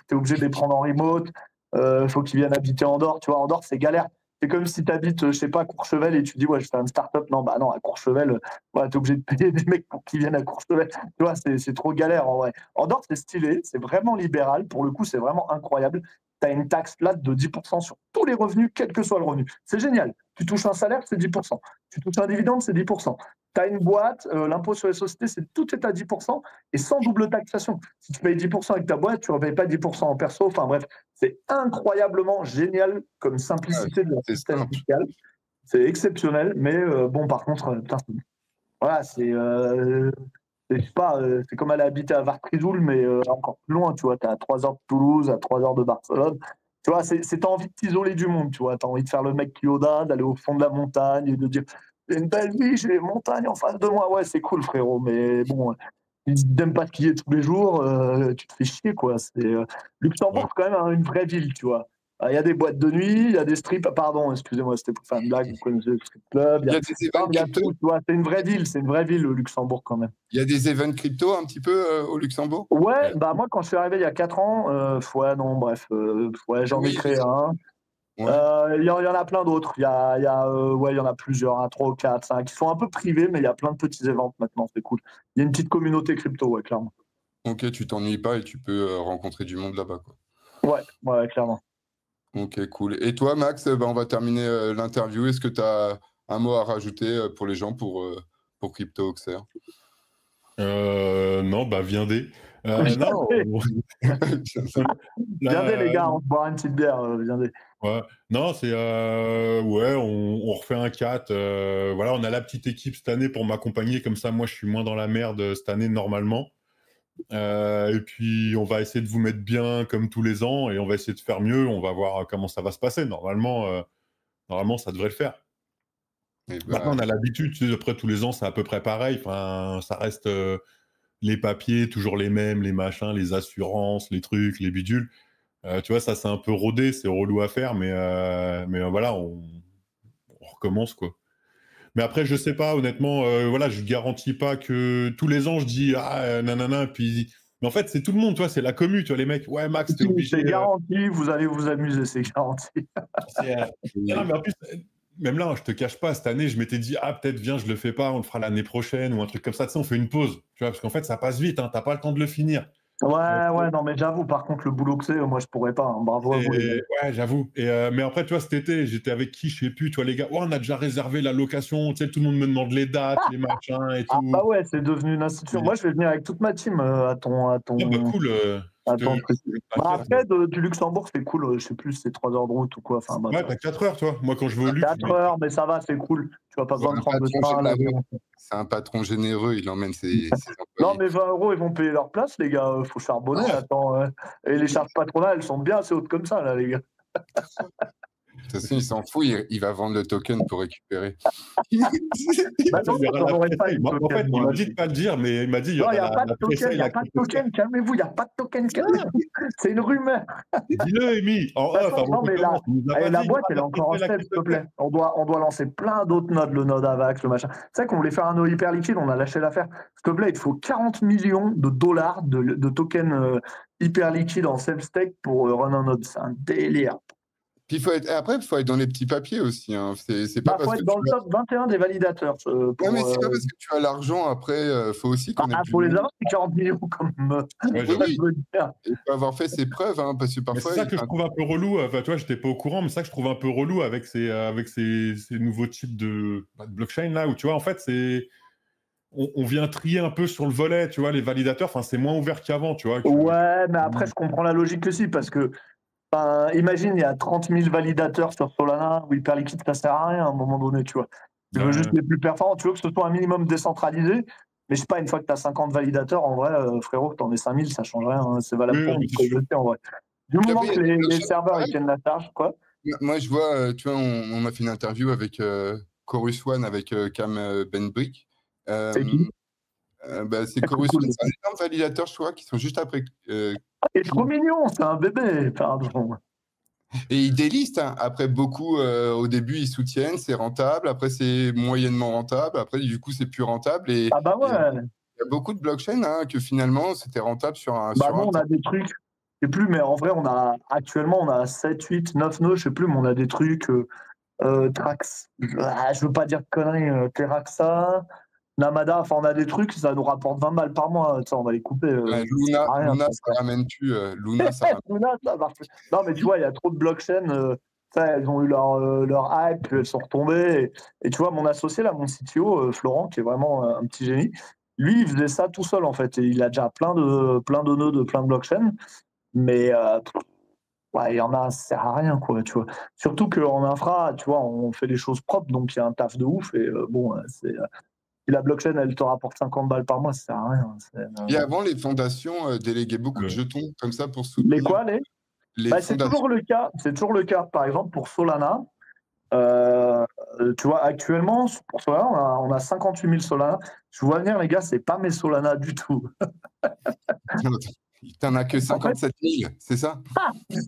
t'es obligé de les prendre en remote. Il faut qu'ils viennent habiter en Andorre. Tu vois, Andorre, c'est galère. C'est comme si tu habites, je sais pas, à Courchevel et tu dis, ouais, je fais une start-up. Non, bah non, à Courchevel, ouais, tu es obligé de payer des mecs pour qu'ils viennent à Courchevel. Tu vois, c'est trop galère en vrai. Andorre, c'est stylé, c'est vraiment libéral. Pour le coup, c'est vraiment incroyable. Tu as une taxe plate de 10% sur tous les revenus, quel que soit le revenu. C'est génial. Tu touches un salaire, c'est 10%. Tu touches un dividende, c'est 10%. Tu as une boîte, l'impôt sur les sociétés, tout est à 10% et sans double taxation. Si tu payes 10% avec ta boîte, tu ne payes pas 10% en perso. Enfin bref, c'est incroyablement génial comme Ouais, simplicité de leur c'est système simple. fiscal. C'est exceptionnel, mais bon, par contre, putain, voilà, je sais pas, c'est comme aller habiter à Vartrizoul, mais encore plus loin, tu vois. Tu es à 3 heures de Toulouse, à 3 heures de Barcelone. Tu vois, t'as envie de t'isoler du monde, tu vois. Tu as envie de faire le mec Kyoda, d'aller au fond de la montagne et de dire j'ai une belle vie, j'ai les montagnes en face de moi. Ouais, c'est cool, frérot, mais bon, si tu n'aimes pas skier tous les jours, tu te fais chier, quoi. Ouais. Luxembourg, c'est quand même une vraie ville, tu vois. Il y a des boîtes de nuit, il y a des strips. Pardon, excusez-moi, c'était pour faire une blague. Vous connaissez le strip club. Il y a des Non, events mais il y a crypto. tout, tu vois. C'est une vraie ville, le Luxembourg, quand même. Il y a des events crypto un petit peu au Luxembourg. Ouais, bah moi quand je suis arrivé il y a 4 ans, ouais, non, bref, ouais, j'en ai Oui, créé un. ouais. Il y en a plein d'autres. Ouais, il y en a plusieurs, hein, 3 ou 4, 5, qui sont un peu privés, mais il y a plein de petits événements maintenant, c'est cool. Il y a une petite communauté crypto, ouais, clairement. Ok, tu t'ennuies pas et tu peux rencontrer du monde là-bas, quoi. Ouais, ouais, clairement. Ok, cool. Et toi, Max, on va terminer l'interview. Est-ce que tu as un mot à rajouter pour les gens pour Crypto Auxerre? Non, bah viendez. Non, Viendez, viendez, les la- gars, on se boira une petite bière, viendez. ouais. Non, c'est ouais, on refait un 4. Voilà, on a la petite équipe cette année pour m'accompagner, comme ça, moi, je suis moins dans la merde cette année normalement. Et puis, on va essayer de vous mettre bien comme tous les ans, et on va essayer de faire mieux. On va voir comment ça va se passer. Normalement, ça devrait le faire. Eh Maintenant, ben, on a l'habitude, tu sais, après tous les ans, c'est à peu près pareil. Enfin, ça reste les papiers, toujours les mêmes, les machins, les assurances, les trucs, les bidules. Tu vois, ça, c'est un peu rodé, c'est relou à faire, mais voilà, on recommence, quoi. Mais après, je sais pas, honnêtement, voilà, je garantis pas que tous les ans, je dis, ah, nanana, puis. Mais en fait, c'est tout le monde, tu vois, c'est la commu, tu vois, les mecs, ouais, Max, t'es obligé. C'est garanti, vous allez vous amuser, c'est garanti. C'est, euh, non, mais en plus, même là, je te cache pas, cette année, je m'étais dit, ah, peut-être, viens, je le fais pas, on le fera l'année prochaine, ou un truc comme ça, tu sais, on fait une pause, tu vois, parce qu'en fait, ça passe vite, hein, t'as pas le temps de le finir. Ouais, ouais, non, mais j'avoue, par contre, le boulot que c'est, moi, je pourrais pas, hein. Bravo à vous, les gars. Ouais, j'avoue. Mais après, tu vois, cet été, j'étais avec qui, je sais plus, tu vois, les gars, ouais, on a déjà réservé la location, tu sais, tout le monde me demande les dates, les machins et Ah tout. bah ouais, c'est devenu une institution. Moi, je vais venir avec toute ma team Ah, bah cool, à ton truc. je vais pas le Bah faire, tu vois. après, du Luxembourg, c'est cool. Je sais plus, c'est 3 heures de route ou quoi. Enfin, bref. Ouais, t'as 4 heures, toi. Moi, quand je vais au Luxe, 4 heures, mais ça va, c'est cool. Tu vas pas besoin de un prendre de patron train, généreux. l'avion. C'est un patron généreux, il emmène ses Non, employés. mais 20 €, ils vont payer leur place, les gars. Faut charbonner. Attends. Et les charges patronales, elles sont bien assez hautes comme ça, là, les gars. toute façon, il s'en fout, il va vendre le token pour récupérer. Bah non, j'aurais pas eu de En fait, token, il moi. m'a dit de pas le dire, mais il m'a dit il y Non, il aura n'y a pas de la token, PSA et il n'y a la pas de crypto. token, calmez-vous, il n'y a pas de token. C'est une rumeur. Dis-le, Amy, en De toute off, façon, avant non, qu'on mais commence. Il nous a pas la dit, il y boîte, aura elle est la encore en PSA et la stealth, s'il te crypto. plaît. On doit lancer plein d'autres nodes, le node AVAX, le machin. C'est vrai qu'on voulait faire un node hyper liquide, on a lâché l'affaire. S'il te plaît, il faut 40 millions de dollars de tokens hyper liquides en self-stake pour run un node. C'est un délire. Puis après, il faut être dans les petits papiers aussi. Hein. C'est pas Bah, parce faut que être dans le tu as... top 21 des validateurs. Non, mais c'est pas parce que tu as l'argent, après, faut aussi connaître du faut les monde. avoir, c'est 40 millions comme Ouais, ça, Oui, je veux dire. il faut avoir fait ses preuves, hein, parce que Mais parfois... c'est ça que je trouve un peu relou. Enfin, tu vois, j'étais pas au courant, mais c'est ça que je trouve un peu relou avec ces nouveaux types de blockchain là, où tu vois, en fait, on vient trier un peu sur le volet, tu vois, les validateurs. Enfin, c'est moins ouvert qu'avant, tu vois. Ouais, mais après, je comprends la logique aussi, parce que imagine, il y a 30 000 validateurs sur Solana ou Hyperliquid, ça sert à rien à un moment donné, tu vois. Tu veux juste les plus performants, tu veux que ce soit un minimum décentralisé, mais je sais pas, une fois que tu as 50 validateurs, en vrai, frérot, que tu en aies 5000, ça change rien, hein. C'est valable Oui, pour non, une mais c'est sûr. communauté, en vrai. Du moment après, que il y a des les blockchains serveurs ils pareils. tiennent la charge, quoi. Moi, je vois, tu vois, on a fait une interview avec Chorus One, avec Cam Benbrick. C'est qui? C'est Chorus One, c'est un énorme validateur, je crois, qui sont juste après. Il est trop mignon, c'est un bébé, pardon. Et ils délistent, hein. Après, beaucoup, au début, ils soutiennent, c'est rentable. Après, c'est moyennement rentable. Après, du coup, c'est plus rentable. Et Ah bah ouais. il y a beaucoup de blockchains, hein, que finalement, c'était rentable sur un Bah nous, on temps. a des trucs, je sais plus, mais en vrai, actuellement, on a 7, 8, 9 nœuds, je sais plus, mais on a des trucs, Trax, je veux pas dire de conneries, Teraxa, Namada, enfin, on a des trucs, ça nous rapporte 20 balles par mois, ça, on va les couper. Luna, ça ramène-tu Luna, ça ramène. Luna, ça marche. Non, mais tu vois, il y a trop de blockchains, ça, elles ont eu leur hype, elles sont retombées. Et tu vois, mon associé, là, mon CTO, Florent, qui est vraiment un petit génie, lui, il faisait ça tout seul, en fait. Et il a déjà plein de nœuds de plein de blockchains. Mais ouais, il y en a, ça sert à rien, quoi, tu vois. Surtout qu'en infra, tu vois, on fait les choses propres, donc il y a un taf de ouf. Et si la blockchain, elle te rapporte 50 balles par mois, ça sert à rien. Et avant, les fondations déléguaient beaucoup de jetons comme ça pour Les soutenir. quoi, les c'est fondations. toujours le cas. C'est toujours le cas. Par exemple, pour Solana, tu vois, actuellement, pour Solana, on a 58 000 Solana. Je vois venir, les gars, c'est pas mes Solana du tout. T'en as que 57 000, c'est ça?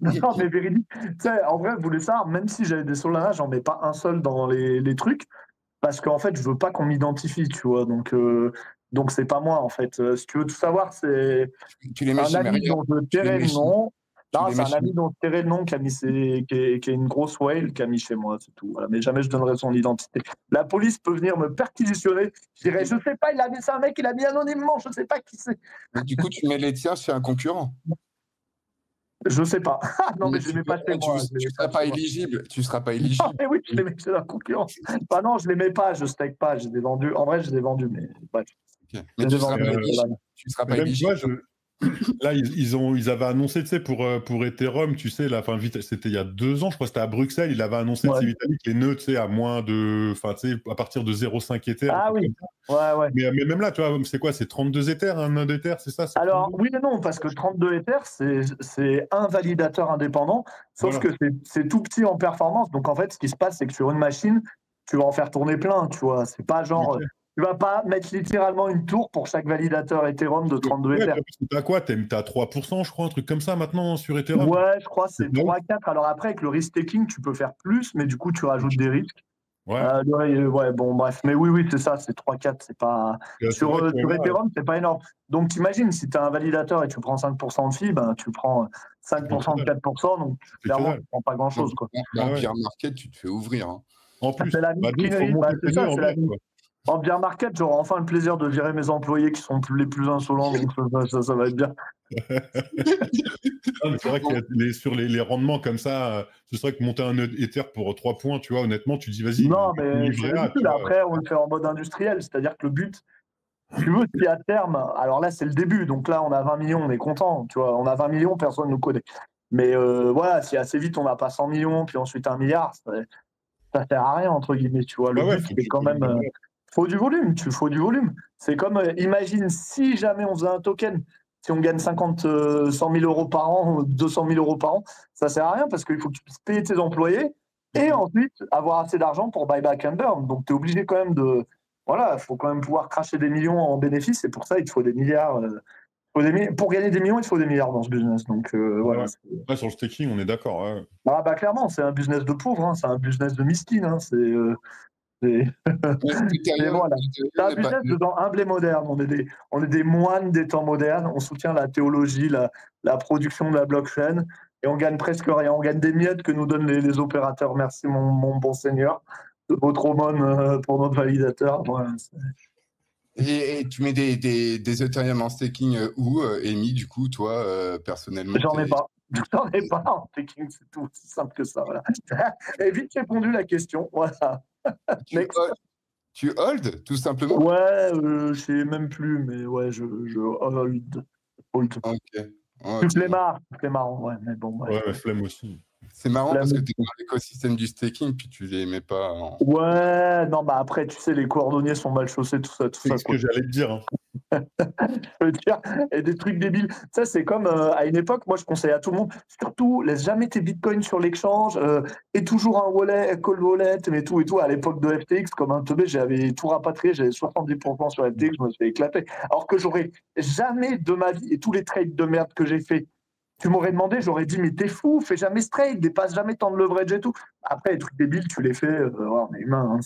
Non, mais véridique. Tu sais, en vrai, vous voulez savoir, même si j'avais des Solana, j'en mets pas un seul dans les trucs, parce qu'en fait, je veux pas qu'on m'identifie, tu vois. Donc c'est pas moi, en fait. Si tu veux tout savoir, c'est Tu les mets un chez ami Merriam. dont je tairai le nom. Non, c'est un chez ami dont je tairai le nom qui est une grosse whale qui a mis chez moi, c'est tout. Voilà. Mais jamais je donnerai son identité. La police peut venir me perquisitionner. Je dirais, je sais pas, c'est un mec, il a mis anonymement, je sais pas qui c'est. Mais du coup, tu mets les tiens chez un concurrent. Je sais pas. Non, mais je les mets pas chez moi. Tu seras pas éligible. Tu seras pas éligible. Mais oui, je les mets chez un concurrent. Bah non, je les mets pas, je stake pas, je les ai vendus. En vrai, je les ai vendus, mais bref. Okay. Mais tu seras pas éligible. Là, ils avaient annoncé, tu sais, pour Ethereum, tu sais, c'était il y a 2 ans, je crois que c'était à Bruxelles, il avait annoncé, Vitalik, les nœuds, tu sais, à moins de, enfin, tu sais, à partir de 0,5 Ether. Ah oui, ouais. Mais même là, tu vois, c'est quoi, c'est 32 Ether, un node Ether, c'est ça? Alors, oui et non, parce que 32 Ether, c'est un validateur indépendant, sauf que c'est tout petit en performance. Donc, en fait, ce qui se passe, c'est que sur une machine, tu vas en faire tourner plein, tu vois. C'est pas genre... Tu vas pas mettre littéralement une tour pour chaque validateur Ethereum de 32 Ether. T'as quoi? T'as 3%, je crois, un truc comme ça maintenant sur Ethereum? Ouais, je crois que c'est 3-4. Alors après, avec le risk taking, tu peux faire plus, mais du coup, tu rajoutes des risques. Ouais, bon, bref. Mais oui, c'est ça, c'est 3-4. C'est pas... Sur Ethereum, c'est pas énorme. Donc, t'imagines, si tu as un validateur et tu prends 5% de fee, ben, tu prends 5% de 4%, donc clairement, tu prends pas grand-chose. En bear market, tu te fais ouvrir. Hein. En plus, c'est la c'est ça, c'est la en bear market, j'aurai enfin le plaisir de virer mes employés qui sont les plus insolents, donc ça va être bien. C'est vrai que sur les rendements comme ça, ce serait que monter un Ether pour 3 points, tu vois, honnêtement, tu dis vas-y. Non, mais après, on le fait en mode industriel, c'est-à-dire que le but, tu veux, si à terme, alors là, c'est le début, donc là, on a 20 millions, on est content, tu vois, on a 20 millions, personne ne nous connaît. Mais voilà, si assez vite, on n'a pas 100 millions, puis ensuite 1 milliard, ça sert à rien, entre guillemets, tu vois. Le but, c'est quand même... faut du volume, C'est comme, imagine, si jamais on faisait un token, si on gagne 100 000 euros par an, 200 000 euros par an, ça sert à rien parce qu'il faut que tu puisses payer tes employés Et ensuite, avoir assez d'argent pour buy back and burn. Donc, tu es obligé quand même de. Voilà, il faut quand même pouvoir cracher des millions en bénéfices. Et pour ça, il te faut des milliards. Pour gagner des millions, il te faut des milliards dans ce business. Donc, voilà. Ouais, sur le staking, on est d'accord. Ouais. Ah, bah, clairement, c'est un business de pauvre. Hein, c'est un business de miskin. Hein, c'est. Et voilà. C'est un business dedans humble et moderne. On est des moines des temps modernes. On soutient la théologie, la production de la blockchain. Et on gagne presque rien. On gagne des miettes que nous donnent les opérateurs. Merci, mon bon seigneur, de votre aumône pour notre validateur. Voilà, et tu mets des Ethereum en staking où, Amy, du coup, toi, personnellement? J'en ai pas. J'en ai pas en staking, c'est tout. C'est simple que ça. Voilà. Et vite répondu la question. Voilà. Tu hold, tout simplement? Ouais, je sais même plus, mais ouais, je hold. Ok. Flemmard, ouais, mais bon. Ouais, mais flemme aussi. C'est marrant parce que tu es dans l'écosystème du staking, puis tu les mets pas en... Ouais, non, bah après, tu sais, les cordonniers sont mal chaussés, tout ça. C'est ce que j'allais te dire. Hein. Je veux dire, et des trucs débiles. Ça, c'est comme à une époque, moi, je conseille à tout le monde, surtout, laisse jamais tes bitcoins sur l'exchange, et toujours un wallet, cold wallet, mais tout et tout. À l'époque de FTX, comme un teubé, j'avais tout rapatrié, j'avais 70% sur FTX, je me suis fait éclater. Alors que j'aurais jamais de ma vie, et tous les trades de merde que j'ai fait, tu m'aurais demandé, j'aurais dit, mais t'es fou, fais jamais ce trade, dépasse jamais tant de leverage et tout. Après, les trucs débiles, tu les fais, on est humain. Hein,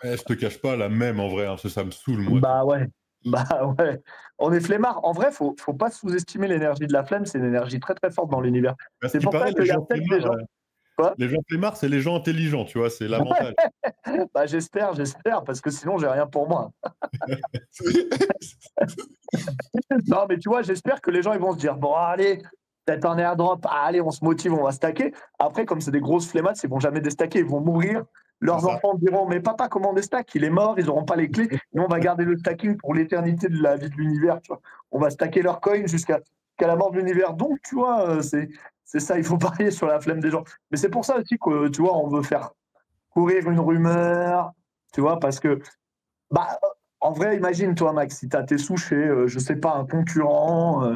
je te cache pas, la même en vrai, hein, ça me saoule, moi. Bah ouais. On est flemmard. En vrai, faut pas sous-estimer l'énergie de la flemme, c'est une énergie très très forte dans l'univers. C'est pour ça qu'il y a peut-être des gens. Les gens flemmards, c'est les gens intelligents, tu vois, c'est l'avantage. Bah, j'espère, parce que sinon j'ai rien pour moi. Non, mais tu vois, j'espère que les gens ils vont se dire bon, allez, peut-être un airdrop, allez, on se motive, on va stacker. Après, comme c'est des grosses flemmates, ils vont jamais déstacker, ils vont mourir. Leurs enfants diront mais papa, comment on déstack? Il est mort, ils n'auront pas les clés. Nous, on va garder le stacking pour l'éternité de la vie de l'univers. Tu vois, on va stacker leurs coins jusqu'à la mort de l'univers. Donc, tu vois, c'est ça, il faut parier sur la flemme des gens. Mais c'est pour ça aussi que, tu vois, on veut faire courir une rumeur, tu vois, parce que, bah, en vrai, imagine, toi, Max, si tu as tes sous chez, je sais pas, un concurrent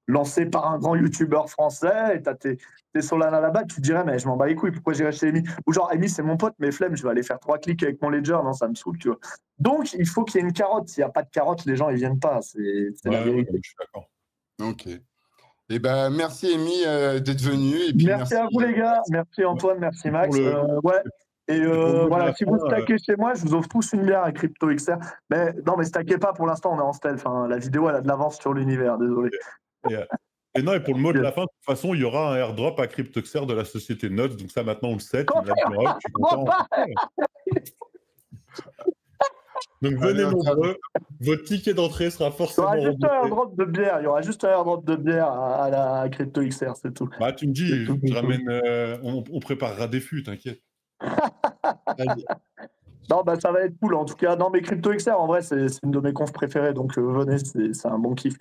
lancé par un grand youtubeur français, et tu as tes Solana là-bas, tu te dirais, mais je m'en bats les couilles, pourquoi j'irais chez Amy? Ou genre, Amy, c'est mon pote, mais flemme, je vais aller faire 3 clics avec mon ledger, non, ça me saoule, tu vois. Donc, il faut qu'il y ait une carotte. S'il n'y a pas de carotte, les gens, ils viennent pas. C'est la vérité. Ouais, je suis d'accord. Ok. Eh ben, merci, Amy, d'être venu. Et puis merci à vous, les gars. Merci, Antoine. Merci, Max. Ouais. Et voilà, si vous stackez chez moi, je vous offre tous une bière à CryptoXR. Mais non, mais stackez pas pour l'instant, on est en stealth. Hein. La vidéo, elle a de l'avance sur l'univers, désolé. Et non, et pour le mot de la fin, de toute façon, il y aura un airdrop à CryptoXR de la société Notes. Donc ça, maintenant, on le sait. Tu me l'as dit, je suis content. Donc venez nombreux. Votre ticket d'entrée sera forcément Il y aura juste un airdrop de bière. Il y aura juste un airdrop de bière à la CryptoXR, c'est tout. Bah, tu me dis, je ramène, on préparera des fûts, t'inquiète. Non, bah ça va être cool en tout cas. Non, mais CryptoXR, en vrai, c'est une de mes confs préférées, donc venez, c'est un bon kiff.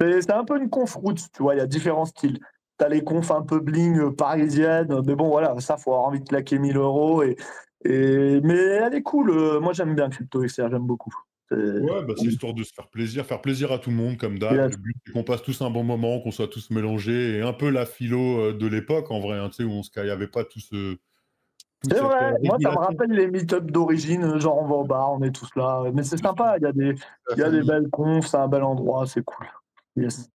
C'est un peu une conf route, tu vois, il y a différents styles. T'as les confs un peu bling parisiennes, mais bon, voilà, ça, faut avoir envie de claquer 1000 €. Mais elle est cool. Moi, j'aime bien CryptoXR, j'aime beaucoup. Ouais, bah, c'est histoire de se faire plaisir à tout le monde, comme d'hab. Yes. Le but, c'est qu'on passe tous un bon moment, qu'on soit tous mélangés, et un peu la philo de l'époque, en vrai, hein, tu sais, où il n'y avait pas tout ce... C'est vrai, moi ça me rappelle les meet-up d'origine, genre on va au bar, on est tous là. Mais c'est sympa, il y a des belles confs, c'est un bel endroit, c'est cool. Yes.